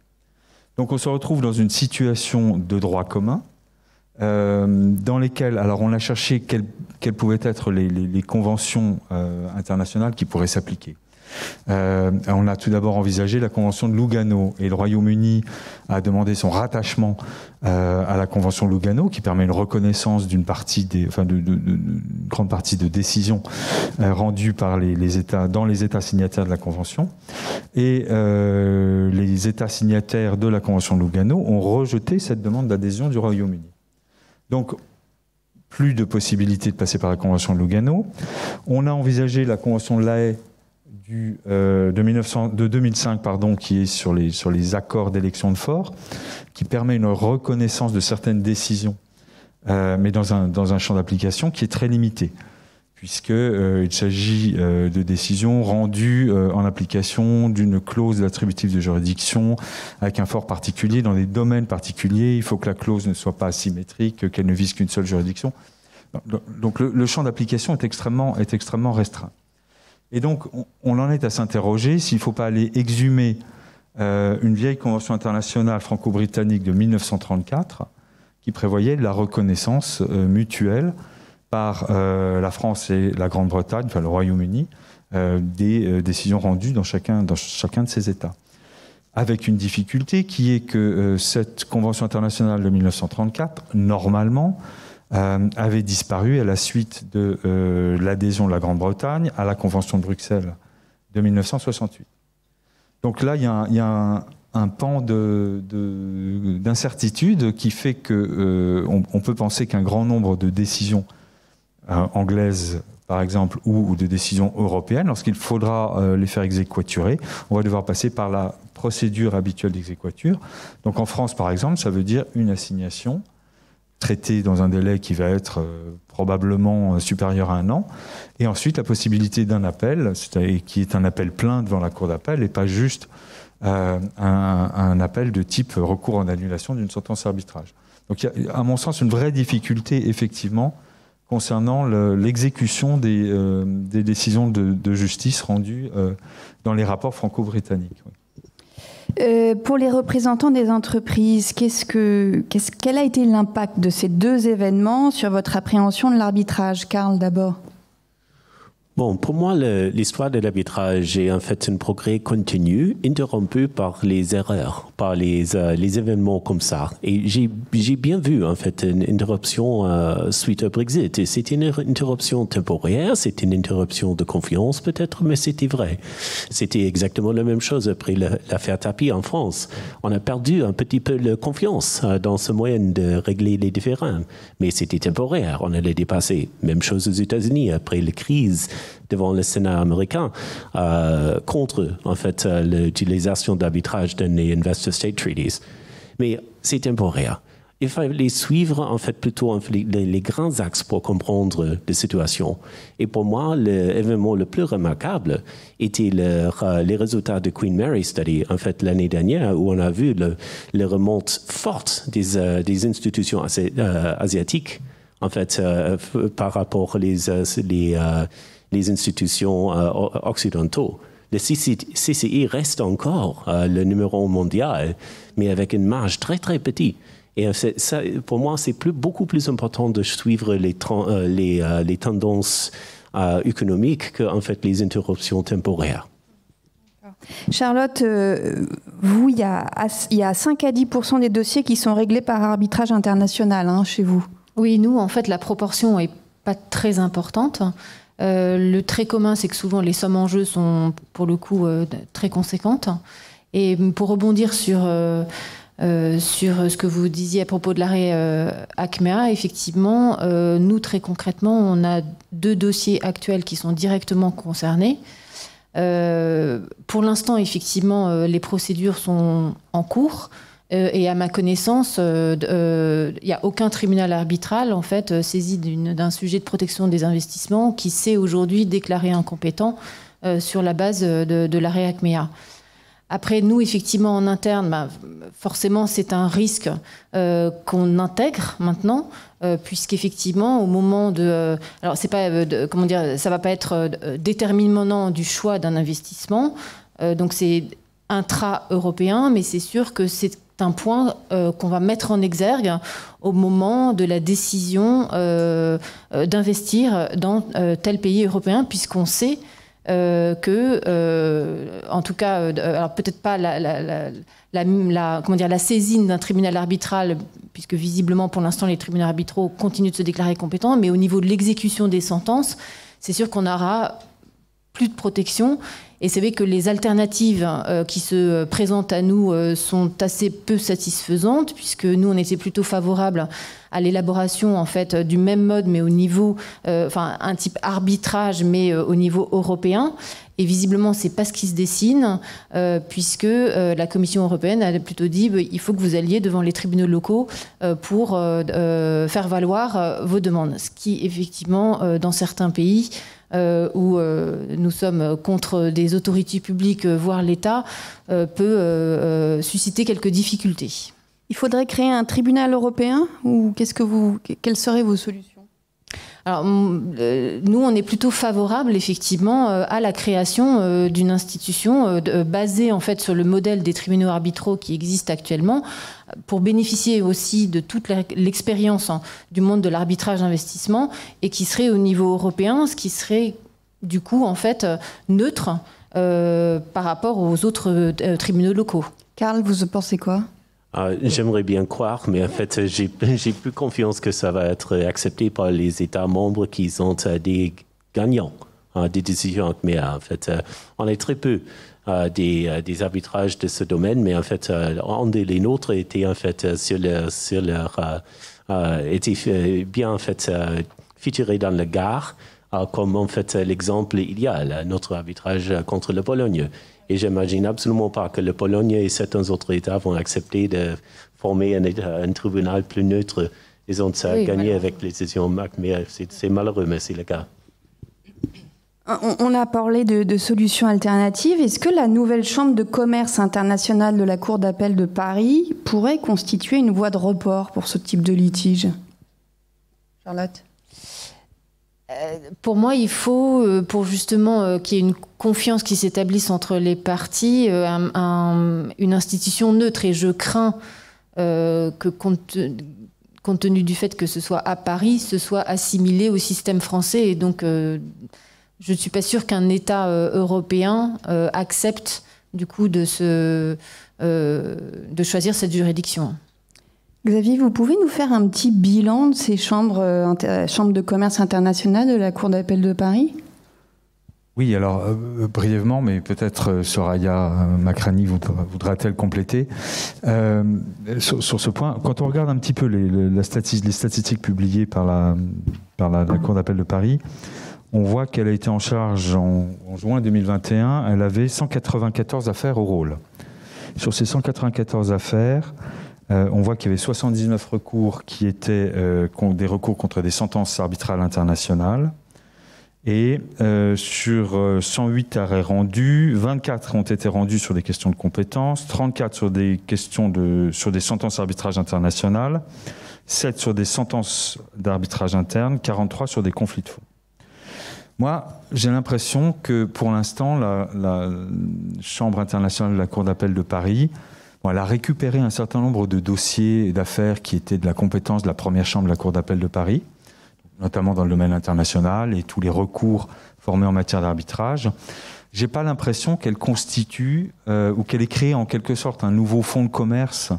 Donc on se retrouve dans une situation de droit commun dans lesquelles, alors on a cherché quelles pouvaient être les conventions internationales qui pourraient s'appliquer. On a tout d'abord envisagé la Convention de Lugano et le Royaume-Uni a demandé son rattachement à la Convention de Lugano qui permet une reconnaissance d'une grande partie de décisions rendues par les États dans les États signataires de la Convention et les États signataires de la Convention de Lugano ont rejeté cette demande d'adhésion du Royaume-Uni. Donc plus de possibilité de passer par la Convention de Lugano. On a envisagé la Convention de La Haye de 2005, qui est sur les accords d'élection de Fort, qui permet une reconnaissance de certaines décisions, mais dans un champ d'application qui est très limité, puisqu'il s'agit de décisions rendues en application d'une clause attributive de juridiction avec un fort particulier dans des domaines particuliers. Il faut que la clause ne soit pas asymétrique, qu'elle ne vise qu'une seule juridiction. Donc le champ d'application est extrêmement restreint. Et donc on en est à s'interroger s'il ne faut pas aller exhumer une vieille convention internationale franco-britannique de 1934 qui prévoyait la reconnaissance mutuelle par la France et la Grande-Bretagne, enfin le Royaume-Uni, des décisions rendues dans chacun de ces États. Avec une difficulté qui est que cette convention internationale de 1934, normalement, avait disparu à la suite de l'adhésion de la Grande-Bretagne à la Convention de Bruxelles de 1968. Donc là, il y a un pan d'incertitude qui fait qu'on peut penser qu'un grand nombre de décisions anglaises, par exemple, ou de décisions européennes, lorsqu'il faudra les faire exéquaturer, on va devoir passer par la procédure habituelle d'exéquature. Donc en France, par exemple, ça veut dire une assignation traité dans un délai qui va être probablement supérieur à 1 an, et ensuite la possibilité d'un appel, qui est un appel plein devant la cour d'appel, et pas juste un appel de type recours en annulation d'une sentence arbitrage. Donc il y a, à mon sens, une vraie difficulté, effectivement, concernant l'exécution des décisions de justice rendues dans les rapports franco-britanniques. Oui. Pour les représentants des entreprises, quel a été l'impact de ces deux événements sur votre appréhension de l'arbitrage? Karl, d'abord. Bon, pour moi, l'histoire de l'arbitrage est en fait un progrès continu, interrompu par les erreurs, par les événements comme ça. Et j'ai bien vu, en fait, une interruption suite au Brexit. Et c'était une interruption temporaire, c'était une interruption de confiance peut-être, mais c'était vrai. C'était exactement la même chose après l'affaire Tapie en France. On a perdu un petit peu la confiance dans ce moyen de régler les différends. Mais c'était temporaire, on allait dépasser. Même chose aux États-Unis, après la crise devant le Sénat américain contre en fait l'utilisation d'arbitrage dans les Investor State Treaties. Mais c'est temporaire. Il fallait suivre en fait plutôt les grands axes pour comprendre la situation. Et pour moi, l'événement le plus remarquable était les résultats de Queen Mary Study en fait l'année dernière, où on a vu les remontes fortes des institutions asiatiques en fait par rapport les institutions occidentaux. Le CCI reste encore le numéro 1 mondial, mais avec une marge très très petite. Et ça, pour moi, c'est beaucoup plus important de suivre les tendances économiques que en fait, les interruptions temporaires. Charlotte, vous, il y a 5 à 10% des dossiers qui sont réglés par arbitrage international chez vous. Oui, nous, en fait, la proportion n'est pas très importante. Le trait commun, c'est que souvent les sommes en jeu sont pour le coup très conséquentes. Et pour rebondir sur ce que vous disiez à propos de l'arrêt Achmea, effectivement, nous très concrètement, on a 2 dossiers actuels qui sont directement concernés. Pour l'instant, effectivement, les procédures sont en cours. Et à ma connaissance, il n'y a aucun tribunal arbitral en fait, saisi d'un sujet de protection des investissements qui s'est aujourd'hui déclaré incompétent sur la base de l'arrêt Achmea. Après, nous, effectivement, en interne, forcément, c'est un risque qu'on intègre maintenant, puisqu'effectivement, au moment de... alors, c'est pas, comment dire, ça ne va pas être déterminant du choix d'un investissement, donc c'est intra-européen, mais c'est sûr que c'est un point qu'on va mettre en exergue au moment de la décision d'investir dans tel pays européen, puisqu'on sait que, en tout cas, alors peut-être pas la saisine d'un tribunal arbitral, puisque visiblement pour l'instant les tribunaux arbitraux continuent de se déclarer compétents, mais au niveau de l'exécution des sentences, c'est sûr qu'on aura plus de protection. Et c'est vrai que les alternatives qui se présentent à nous sont assez peu satisfaisantes, puisque nous, on était plutôt favorables à l'élaboration en fait, du même mode, mais au niveau, un type arbitrage, mais au niveau européen. Et visiblement, c'est pas ce qui se dessine, puisque la Commission européenne a plutôt dit il faut que vous alliez devant les tribunaux locaux pour faire valoir vos demandes. Ce qui, effectivement, dans certains pays où nous sommes contre des autorités publiques, voire l'État, peut susciter quelques difficultés. Il faudrait créer un tribunal européen ou quelles seraient vos solutions? Alors, nous, on est plutôt favorable, effectivement, à la création d'une institution basée, en fait, sur le modèle des tribunaux arbitraux qui existent actuellement, pour bénéficier aussi de toute l'expérience du monde de l'arbitrage d'investissement et qui serait au niveau européen, ce qui serait, du coup, en fait, neutre par rapport aux autres tribunaux locaux. Karl, vous en pensez quoi? J'aimerais bien croire, mais en fait, j'ai plus confiance que ça va être accepté par les États membres qui sont des gagnants des décisions. Mais en fait, on est très peu des arbitrages de ce domaine, mais en fait, les nôtres étaient en fait étaient bien en fait featurés dans le Gard, comme en fait l'exemple idéal, notre arbitrage contre la Pologne. Et j'imagine absolument pas que la Pologne et certains autres États vont accepter de former un tribunal plus neutre. Ils ont gagné avec les décisions MAC, mais c'est malheureux, mais c'est le cas. On a parlé de solutions alternatives. Est-ce que la nouvelle chambre de commerce internationale de la Cour d'appel de Paris pourrait constituer une voie de report pour ce type de litige? Charlotte? Pour moi, il faut, pour justement qu'il y ait une confiance qui s'établisse entre les parties, une institution neutre. Et je crains que, compte tenu du fait que ce soit à Paris, ce soit assimilé au système français. Et donc, je ne suis pas sûre qu'un État européen accepte, du coup, de choisir cette juridiction. Xavier, vous pouvez nous faire un petit bilan de ces chambres de commerce internationales de la Cour d'appel de Paris? Oui, alors brièvement, mais peut-être Soraya Macrani voudra-t-elle compléter. Sur ce point, quand on regarde un petit peu les statistiques publiées par la Cour d'appel de Paris, on voit qu'elle a été en charge en juin 2021, elle avait 194 affaires au rôle. Sur ces 194 affaires, on voit qu'il y avait 79 recours qui étaient des recours contre des sentences arbitrales internationales. Et sur 108 arrêts rendus, 24 ont été rendus sur des questions de compétences, 34 sur des sentences d'arbitrage internationales, 7 sur des sentences d'arbitrage interne, 43 sur des conflits de fonds. Moi, j'ai l'impression que pour l'instant, la Chambre internationale de la Cour d'appel de Paris, elle a récupéré un certain nombre de dossiers et d'affaires qui étaient de la compétence de la première chambre de la Cour d'appel de Paris, notamment dans le domaine international et tous les recours formés en matière d'arbitrage. J'ai pas l'impression qu'elle constitue ou qu'elle ait créé en quelque sorte un nouveau fonds de commerce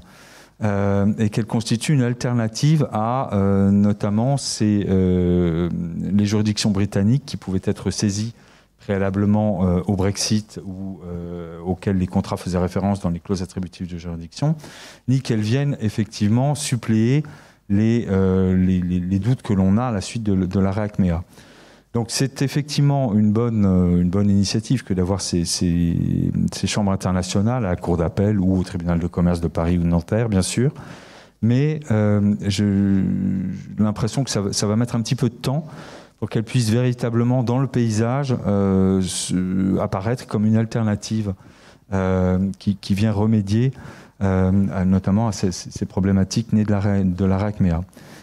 et qu'elle constitue une alternative à notamment les juridictions britanniques qui pouvaient être saisies préalablement au Brexit ou auxquelles les contrats faisaient référence dans les clauses attributives de juridiction, ni qu'elles viennent effectivement suppléer les doutes que l'on a à la suite de l'arrêt Achmea. Donc c'est effectivement une bonne initiative que d'avoir ces chambres internationales à la Cour d'appel ou au tribunal de commerce de Paris ou de Nanterre, bien sûr. Mais j'ai l'impression que ça va mettre un petit peu de temps pour qu'elle puisse véritablement, dans le paysage, apparaître comme une alternative qui vient remédier notamment à ces problématiques nées de l'arrêt Achmea.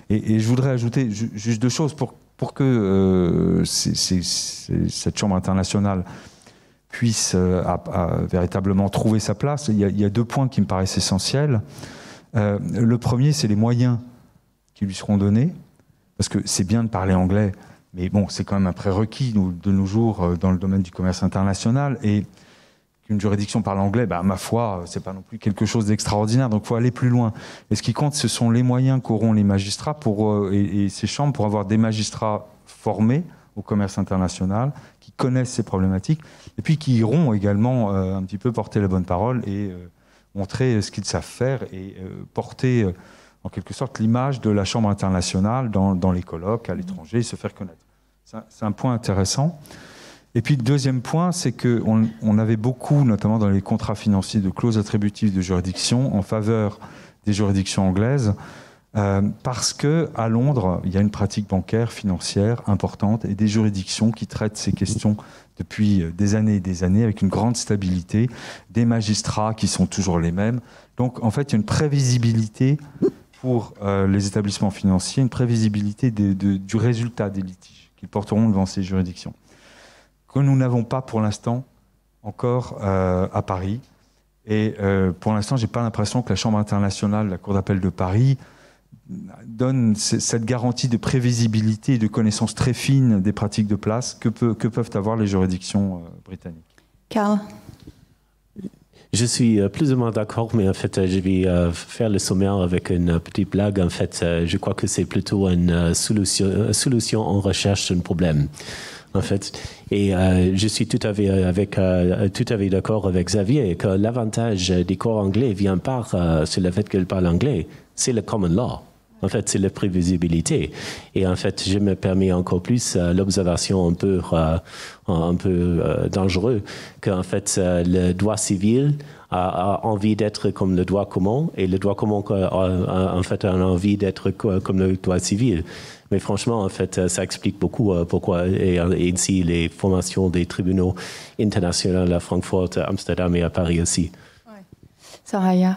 Et je voudrais ajouter juste deux choses pour que cette Chambre internationale puisse véritablement trouver sa place. Il y a deux points qui me paraissent essentiels. Le premier, c'est les moyens qui lui seront donnés, parce que c'est bien de parler anglais, mais bon, c'est quand même un prérequis de nos jours dans le domaine du commerce international. Et qu'une juridiction parle anglais, ma foi, c'est pas non plus quelque chose d'extraordinaire. Donc, il faut aller plus loin. Et ce qui compte, ce sont les moyens qu'auront les magistrats et ces chambres pour avoir des magistrats formés au commerce international, qui connaissent ces problématiques, et puis qui iront également un petit peu porter la bonne parole et montrer ce qu'ils savent faire et porter en quelque sorte l'image de la Chambre internationale dans les colloques à l'étranger, se faire connaître. C'est un point intéressant. Et puis le deuxième point, c'est qu'on avait beaucoup, notamment dans les contrats financiers, de clauses attributives de juridiction en faveur des juridictions anglaises, parce qu'à Londres, il y a une pratique bancaire, financière importante, et des juridictions qui traitent ces questions depuis des années et des années, avec une grande stabilité, des magistrats qui sont toujours les mêmes. Donc en fait, il y a une prévisibilité pour les établissements financiers, une prévisibilité du résultat des litiges qu'ils porteront devant ces juridictions, que nous n'avons pas pour l'instant encore à Paris. Et pour l'instant, je n'ai pas l'impression que la Chambre internationale, la Cour d'appel de Paris, donne cette garantie de prévisibilité et de connaissance très fine des pratiques de place que peuvent avoir les juridictions britanniques. Karl. Je suis plus ou moins d'accord, mais en fait, je vais faire le sommaire avec une petite blague. En fait, je crois que c'est plutôt une solution en recherche d'un problème. En fait, et je suis tout à fait d'accord avec Xavier que l'avantage des cours anglais vient par sur le fait qu'ils parlent anglais, c'est le common law. En fait, c'est la prévisibilité. Et en fait, je me permets encore plus l'observation un peu dangereux qu'en fait, le droit civil a envie d'être comme le droit commun et le droit commun en fait a envie d'être comme le droit civil. Mais franchement, en fait, ça explique beaucoup pourquoi et ainsi les formations des tribunaux internationaux à Francfort, à Amsterdam et à Paris aussi. Ouais. Soraya.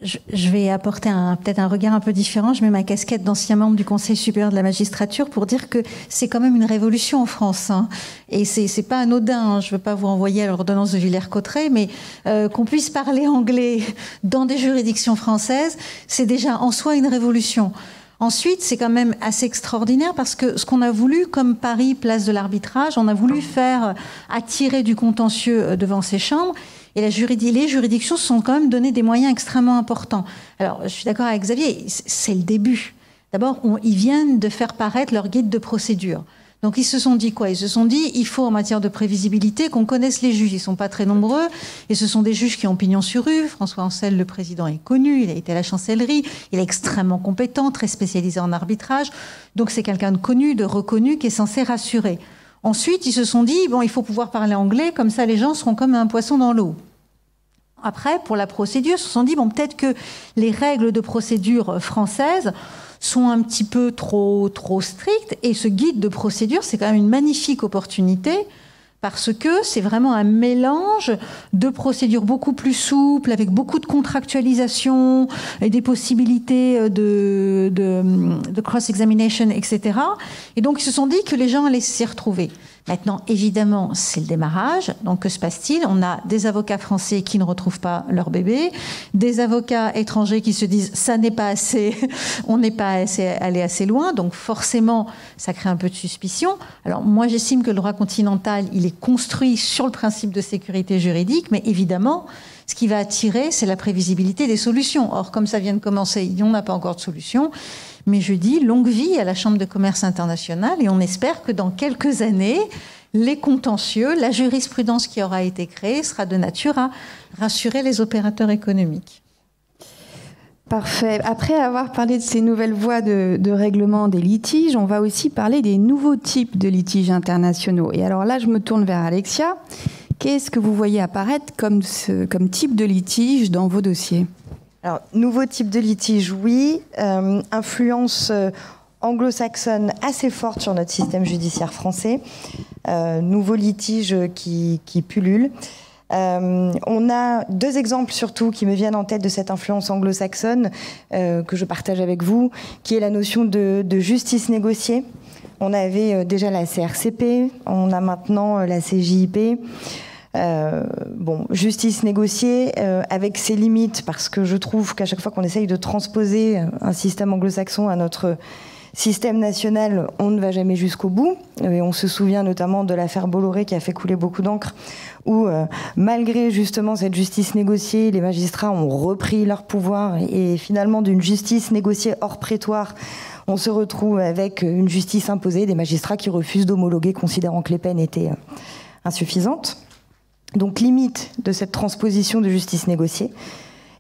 Je vais apporter peut-être un regard un peu différent. Je mets ma casquette d'ancien membre du Conseil supérieur de la magistrature pour dire que c'est quand même une révolution en France. Hein. Et c'est pas anodin. Hein. Je ne veux pas vous renvoyer à l'ordonnance de Villers-Cotterêts, mais qu'on puisse parler anglais dans des juridictions françaises, c'est déjà en soi une révolution. Ensuite, c'est quand même assez extraordinaire parce que ce qu'on a voulu, comme Paris, place de l'arbitrage, on a voulu faire attirer du contentieux devant ces chambres. Et les juridictions se sont quand même donné des moyens extrêmement importants. Alors, je suis d'accord avec Xavier, c'est le début. D'abord, ils viennent de faire paraître leur guide de procédure. Donc, ils se sont dit quoi? Ils se sont dit, il faut en matière de prévisibilité qu'on connaisse les juges. Ils ne sont pas très nombreux. Et ce sont des juges qui ont pignon sur rue. François Ancel, le président, est connu. Il a été à la chancellerie. Il est extrêmement compétent, très spécialisé en arbitrage. Donc, c'est quelqu'un de connu, de reconnu, qui est censé rassurer. Ensuite, ils se sont dit, bon, il faut pouvoir parler anglais, comme ça les gens seront comme un poisson dans l'eau. Après, pour la procédure, ils se sont dit, bon, peut-être que les règles de procédure françaises sont un petit peu trop strictes, et ce guide de procédure, c'est quand même une magnifique opportunité, parce que c'est vraiment un mélange de procédures beaucoup plus souples, avec beaucoup de contractualisation et des possibilités de cross-examination, etc. Et donc, ils se sont dit que les gens allaient s'y retrouver. Maintenant, évidemment, c'est le démarrage. Donc, que se passe-t-il? On a des avocats français qui ne retrouvent pas leur bébé, des avocats étrangers qui se disent « ça n'est pas assez, on n'est pas allé assez loin ». Donc, forcément, ça crée un peu de suspicion. Alors, moi, j'estime que le droit continental, il est construit sur le principe de sécurité juridique, mais évidemment, ce qui va attirer, c'est la prévisibilité des solutions. Or, comme ça vient de commencer, on n'a pas encore de solution. Mais je dis longue vie à la Chambre de commerce internationale et on espère que dans quelques années, les contentieux, la jurisprudence qui aura été créée sera de nature à rassurer les opérateurs économiques. Parfait. Après avoir parlé de ces nouvelles voies de règlement des litiges, on va aussi parler des nouveaux types de litiges internationaux. Et alors là, je me tourne vers Alexia. Qu'est-ce que vous voyez apparaître comme type de litige dans vos dossiers ? Alors, nouveau type de litige, oui. Influence anglo-saxonne assez forte sur notre système judiciaire français. Nouveau litige qui pullule. On a deux exemples surtout qui me viennent en tête de cette influence anglo-saxonne que je partage avec vous, qui est la notion de justice négociée. On avait déjà la CRCP, on a maintenant la CJIP. Justice négociée avec ses limites, parce que je trouve qu'à chaque fois qu'on essaye de transposer un système anglo-saxon à notre système national, on ne va jamais jusqu'au bout. Et on se souvient notamment de l'affaire Bolloré qui a fait couler beaucoup d'encre, où malgré justement cette justice négociée, les magistrats ont repris leur pouvoir et finalement d'une justice négociée hors prétoire, on se retrouve avec une justice imposée, des magistrats qui refusent d'homologuer, considérant que les peines étaient insuffisantes. Donc limite de cette transposition de justice négociée.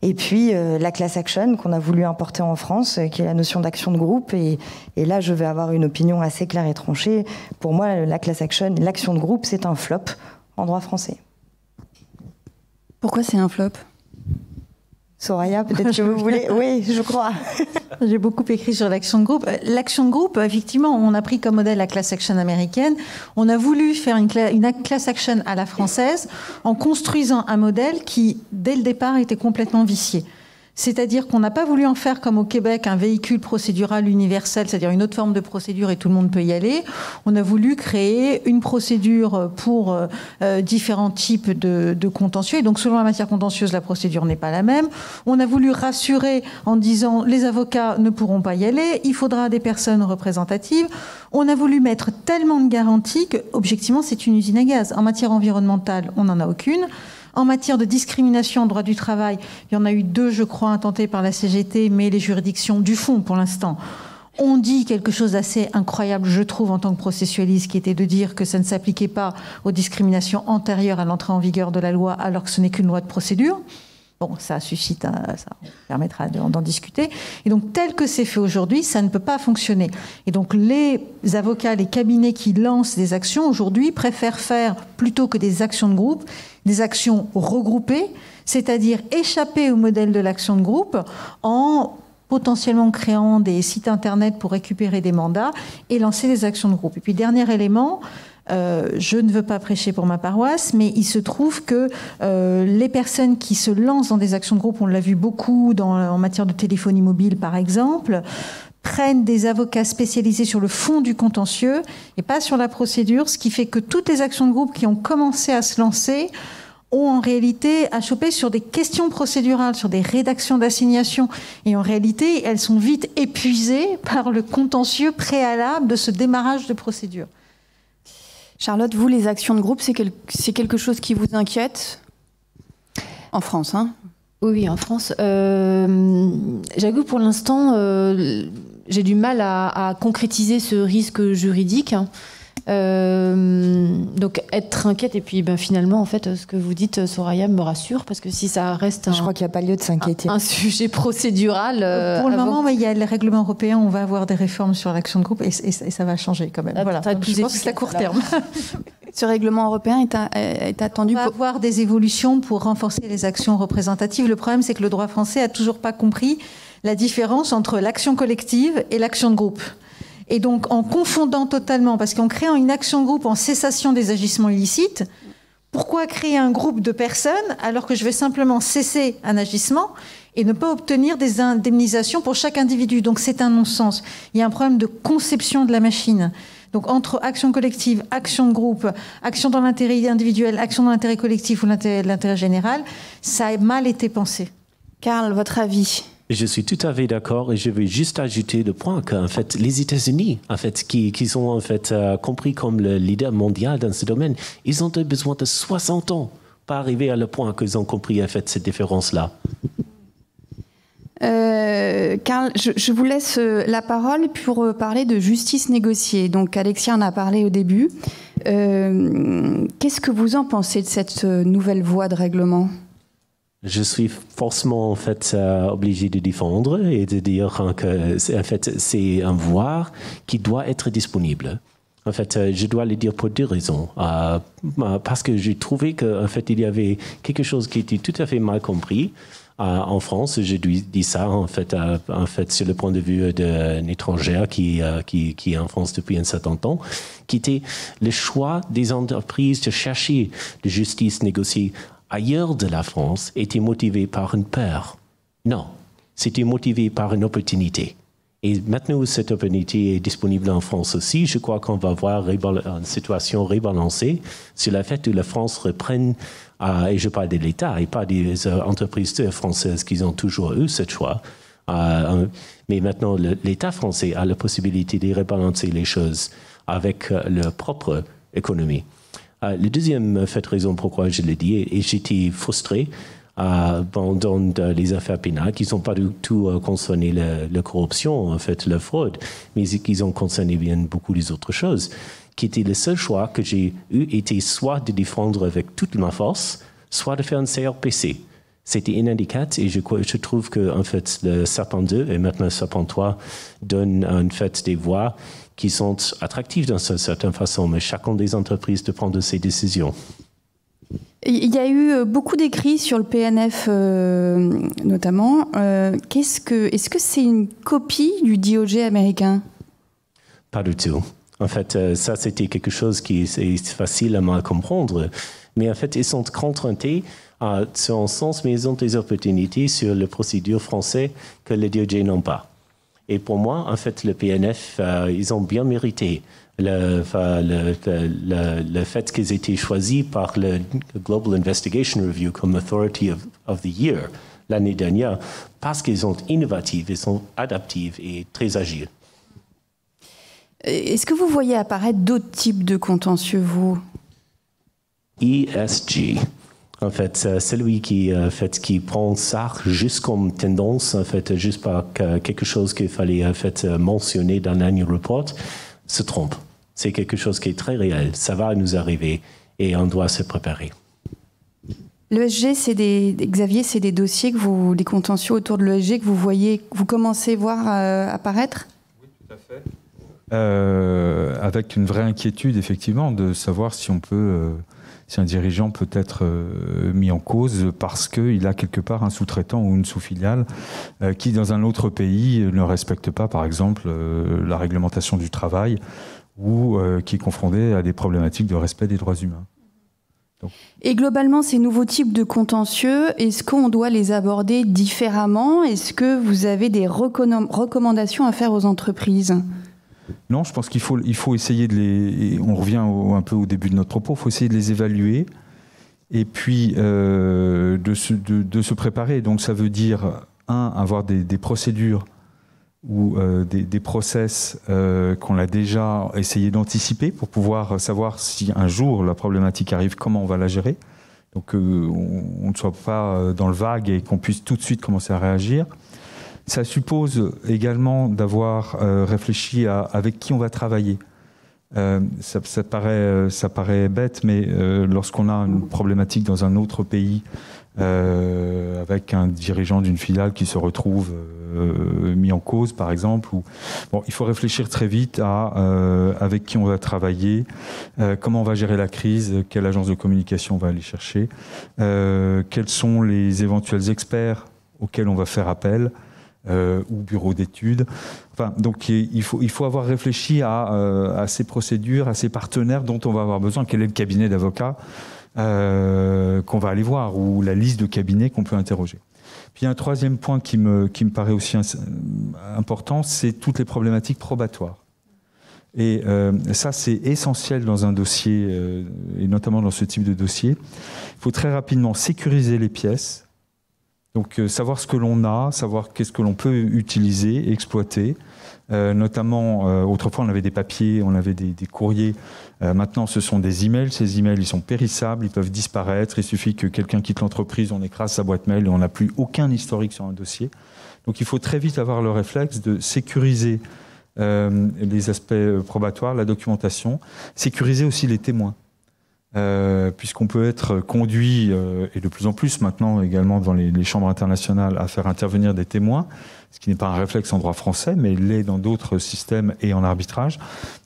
Et puis la class action qu'on a voulu importer en France, qui est la notion d'action de groupe. Et là, je vais avoir une opinion assez claire et tranchée. Pour moi, la class action, l'action de groupe, c'est un flop en droit français. Pourquoi c'est un flop ? Soraya, peut-être que vous voulez... Oui, je crois. J'ai beaucoup écrit sur l'action de groupe. L'action de groupe, effectivement, on a pris comme modèle la class action américaine. On a voulu faire une class action à la française en construisant un modèle qui, dès le départ, était complètement vicié. C'est-à-dire qu'on n'a pas voulu en faire comme au Québec un véhicule procédural universel, c'est-à-dire une autre forme de procédure et tout le monde peut y aller. On a voulu créer une procédure pour différents types de contentieux. Et donc selon la matière contentieuse, la procédure n'est pas la même. On a voulu rassurer en disant les avocats ne pourront pas y aller, il faudra des personnes représentatives. On a voulu mettre tellement de garanties que, objectivement, c'est une usine à gaz. En matière environnementale, on n'en a aucune. En matière de discrimination en droit du travail, il y en a eu 2, je crois, intentés par la CGT, mais les juridictions du fond, pour l'instant, ont dit quelque chose d'assez incroyable, je trouve, en tant que processualiste, qui était de dire que ça ne s'appliquait pas aux discriminations antérieures à l'entrée en vigueur de la loi, alors que ce n'est qu'une loi de procédure. Bon, ça permettra d'en discuter. Et donc, tel que c'est fait aujourd'hui, ça ne peut pas fonctionner. Et donc, les avocats, les cabinets qui lancent des actions aujourd'hui préfèrent faire, plutôt que des actions de groupe, des actions regroupées, c'est-à-dire échapper au modèle de l'action de groupe en potentiellement créant des sites internet pour récupérer des mandats et lancer des actions de groupe. Et puis, dernier élément, je ne veux pas prêcher pour ma paroisse, mais il se trouve que les personnes qui se lancent dans des actions de groupe, on l'a vu beaucoup en matière de téléphonie mobile par exemple, prennent des avocats spécialisés sur le fond du contentieux et pas sur la procédure, ce qui fait que toutes les actions de groupe qui ont commencé à se lancer ont en réalité à choper sur des questions procédurales, sur des rédactions d'assignation. Et en réalité, elles sont vite épuisées par le contentieux préalable de ce démarrage de procédure. Charlotte, vous, les actions de groupe, c'est quelque chose qui vous inquiète en France, hein ? Oui, en France. J'avoue, pour l'instant, j'ai du mal à concrétiser ce risque juridique. Donc, être inquiète, et puis finalement, en fait, ce que vous dites, Soraya, me rassure, parce que si ça reste je crois qu'il n'y a pas lieu de s'inquiéter. Un sujet procédural... pour le moment, il y a les règlements européens, on va avoir des réformes sur l'action de groupe, et ça va changer quand même. Voilà. Donc, je pense que c'est à court terme. Ce règlement européen est attendu. On va avoir des évolutions pour renforcer les actions représentatives. Le problème, c'est que le droit français n'a toujours pas compris la différence entre l'action collective et l'action de groupe. Et donc, en confondant totalement, parce qu'en créant une action de groupe en cessation des agissements illicites, pourquoi créer un groupe de personnes alors que je vais simplement cesser un agissement et ne pas obtenir des indemnisations pour chaque individu? Donc, c'est un non-sens. Il y a un problème de conception de la machine. Donc, entre action collective, action de groupe, action dans l'intérêt individuel, action dans l'intérêt collectif ou l'intérêt général, ça a mal été pensé. Karl, votre avis ? Je suis tout à fait d'accord et je veux juste ajouter le point qu'en fait, les États-Unis, en fait, qui sont en fait compris comme le leader mondial dans ce domaine, ils ont besoin de 60 ans pour arriver à le point qu'ils ont compris en fait cette différence-là. Karl, je vous laisse la parole pour parler de justice négociée. Donc, Alexia en a parlé au début. Qu'est-ce que vous en pensez de cette nouvelle voie de règlement ? Je suis forcément en fait obligé de défendre et de dire que en fait c'est un voie qui doit être disponible. En fait, je dois le dire pour 2 raisons. Parce que j'ai trouvé qu'en fait il y avait quelque chose qui était tout à fait mal compris. En France, je dis ça en fait sur le point de vue d'un étranger qui est en France depuis un certain temps, qui était le choix des entreprises de chercher de justice négociée ailleurs de la France était motivé par une peur. Non, c'était motivé par une opportunité. Et maintenant, cette opportunité est disponible en France aussi. Je crois qu'on va voir une situation rebalancée sur le fait que la France reprenne, et je parle de l'État et pas des entreprises françaises qui ont toujours eu ce choix. Mais maintenant, l'État français a la possibilité de rebalancer les choses avec leur propre économie. La deuxième raison pourquoi je l'ai dit, et j'étais frustré dans les affaires pénales qui ne sont pas du tout concernées la corruption, en fait, la fraude, mais qui ont concerné bien beaucoup des autres choses, qui était le seul choix que j'ai eu était soit de défendre avec toute ma force, soit de faire un CRPC. c'était inadéquat et je trouve que en fait, le Serpent 2 et maintenant le Serpent 3 donnent en fait des voies qui sont attractives d'une certaine façon, mais chacune des entreprises de prendre ses décisions. Il y a eu beaucoup d'écrits sur le PNF notamment. Est-ce que c'est une copie du DOJ américain? Pas du tout. En fait, ça c'était quelque chose qui est facile à mal comprendre. Mais en fait, ils sont contraintés à son sens, mais ils ont des opportunités sur les procédures françaises que les DOJ n'ont pas. Et pour moi, en fait, le PNF, ils ont bien mérité le fait qu'ils aient été choisis par le Global Investigation Review comme Authority of the Year l'année dernière, parce qu'ils sont innovatifs, ils sont adaptifs et très agiles. Est-ce que vous voyez apparaître d'autres types de contentieux, vous? ESG, en fait, celui qui prend ça juste comme tendance, en fait, juste par quelque chose qu'il fallait en fait mentionner dans l'annual report, se trompe. C'est quelque chose qui est très réel. Ça va nous arriver et on doit se préparer. L'ESG, Xavier, c'est des dossiers des contentieux autour de l'ESG que vous commencez à voir apparaître? Oui, tout à fait. Avec une vraie inquiétude, effectivement, de savoir si un dirigeant peut être mis en cause parce qu'il a quelque part un sous-traitant ou une sous-filiale qui, dans un autre pays, ne respecte pas, par exemple, la réglementation du travail ou qui est confronté à des problématiques de respect des droits humains. Donc. Et globalement, ces nouveaux types de contentieux, est-ce qu'on doit les aborder différemment? Est-ce que vous avez des recommandations à faire aux entreprises? Non, je pense qu'il faut essayer de les... On revient un peu au début de notre propos, il faut essayer de les évaluer et puis de se préparer. Donc ça veut dire, avoir des procédures ou des process qu'on a déjà essayé d'anticiper pour pouvoir savoir si un jour la problématique arrive, comment on va la gérer. Donc on ne soit pas dans le vague et qu'on puisse tout de suite commencer à réagir. Ça suppose également d'avoir réfléchi à avec qui on va travailler. Ça paraît bête, mais lorsqu'on a une problématique dans un autre pays, avec un dirigeant d'une filiale qui se retrouve mis en cause, par exemple, il faut réfléchir très vite à avec qui on va travailler, comment on va gérer la crise, quelle agence de communication on va aller chercher, quels sont les éventuels experts auxquels on va faire appel, ou bureau d'études. Enfin, donc il faut avoir réfléchi à ces procédures, à ces partenaires dont on va avoir besoin. Quel est le cabinet d'avocats qu'on va aller voir ou la liste de cabinets qu'on peut interroger. Puis un troisième point qui me paraît aussi important, c'est toutes les problématiques probatoires. Et ça, c'est essentiel dans un dossier, et notamment dans ce type de dossier. Il faut très rapidement sécuriser les pièces. Donc savoir ce que l'on a, savoir qu'est-ce que l'on peut utiliser, exploiter. Notamment, autrefois on avait des papiers, on avait des courriers. Maintenant ce sont des emails. Ces emails, ils sont périssables, ils peuvent disparaître. Il suffit que quelqu'un quitte l'entreprise, on écrase sa boîte mail et on n'a plus aucun historique sur un dossier. Donc il faut très vite avoir le réflexe de sécuriser les aspects probatoires, la documentation, sécuriser aussi les témoins. Puisqu'on peut être conduit, et de plus en plus maintenant également dans les chambres internationales, à faire intervenir des témoins, ce qui n'est pas un réflexe en droit français, mais l'est dans d'autres systèmes et en arbitrage.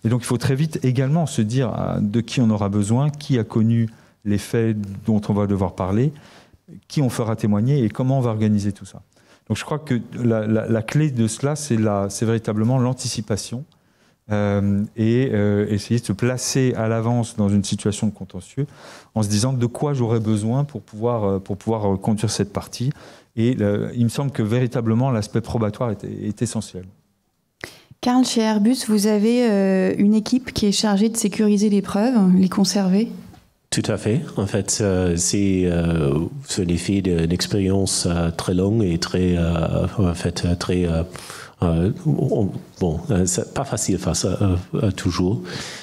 Et donc il faut très vite également se dire de qui on aura besoin, qui a connu les faits dont on va devoir parler, qui on fera témoigner et comment on va organiser tout ça. Donc je crois que la clé de cela, c'est véritablement l'anticipation. Et essayer de se placer à l'avance dans une situation de contentieux en se disant de quoi j'aurais besoin pour pouvoir conduire cette partie. Et il me semble que véritablement l'aspect probatoire est essentiel. Karl, chez Airbus, vous avez une équipe qui est chargée de sécuriser les preuves, les conserver? Tout à fait. En fait, c'est l'effet d'une expérience très longue et très c'est pas facile de faire ça toujours,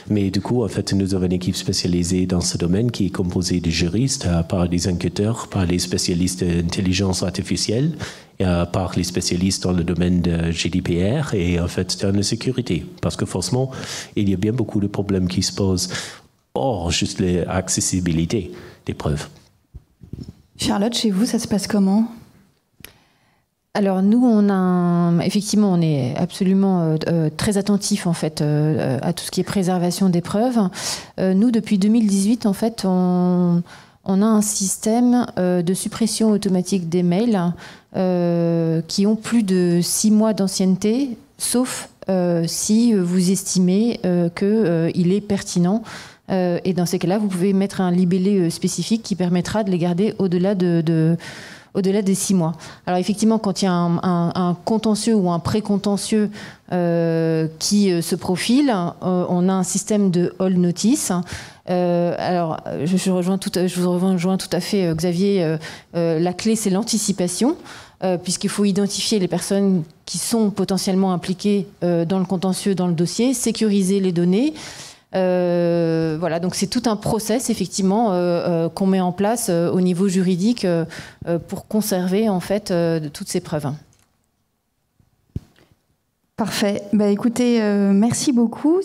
mais du coup, en fait, nous avons une équipe spécialisée dans ce domaine qui est composée de juristes, par des enquêteurs, par les spécialistes d'intelligence artificielle, par les spécialistes dans le domaine de GDPR et en fait dans la sécurité, parce que forcément, il y a bien beaucoup de problèmes qui se posent hors juste l'accessibilité des preuves. Charlotte, chez vous, ça se passe comment ? Alors nous, effectivement, on est absolument très attentif en fait à tout ce qui est préservation des preuves. Nous, depuis 2018, en fait, on a un système de suppression automatique des mails qui ont plus de 6 mois d'ancienneté, sauf si vous estimez qu'il est pertinent. Et dans ces cas-là, vous pouvez mettre un libellé spécifique qui permettra de les garder au-delà des 6 mois. Alors effectivement, quand il y a un contentieux ou un précontentieux qui se profile, on a un système de hold notice. Alors, je vous rejoins tout à fait, Xavier. La clé, c'est l'anticipation, puisqu'il faut identifier les personnes qui sont potentiellement impliquées dans le contentieux, dans le dossier, sécuriser les données. Voilà, donc c'est tout un process effectivement qu'on met en place au niveau juridique pour conserver en fait toutes ces preuves. Parfait. Bah, écoutez, merci beaucoup.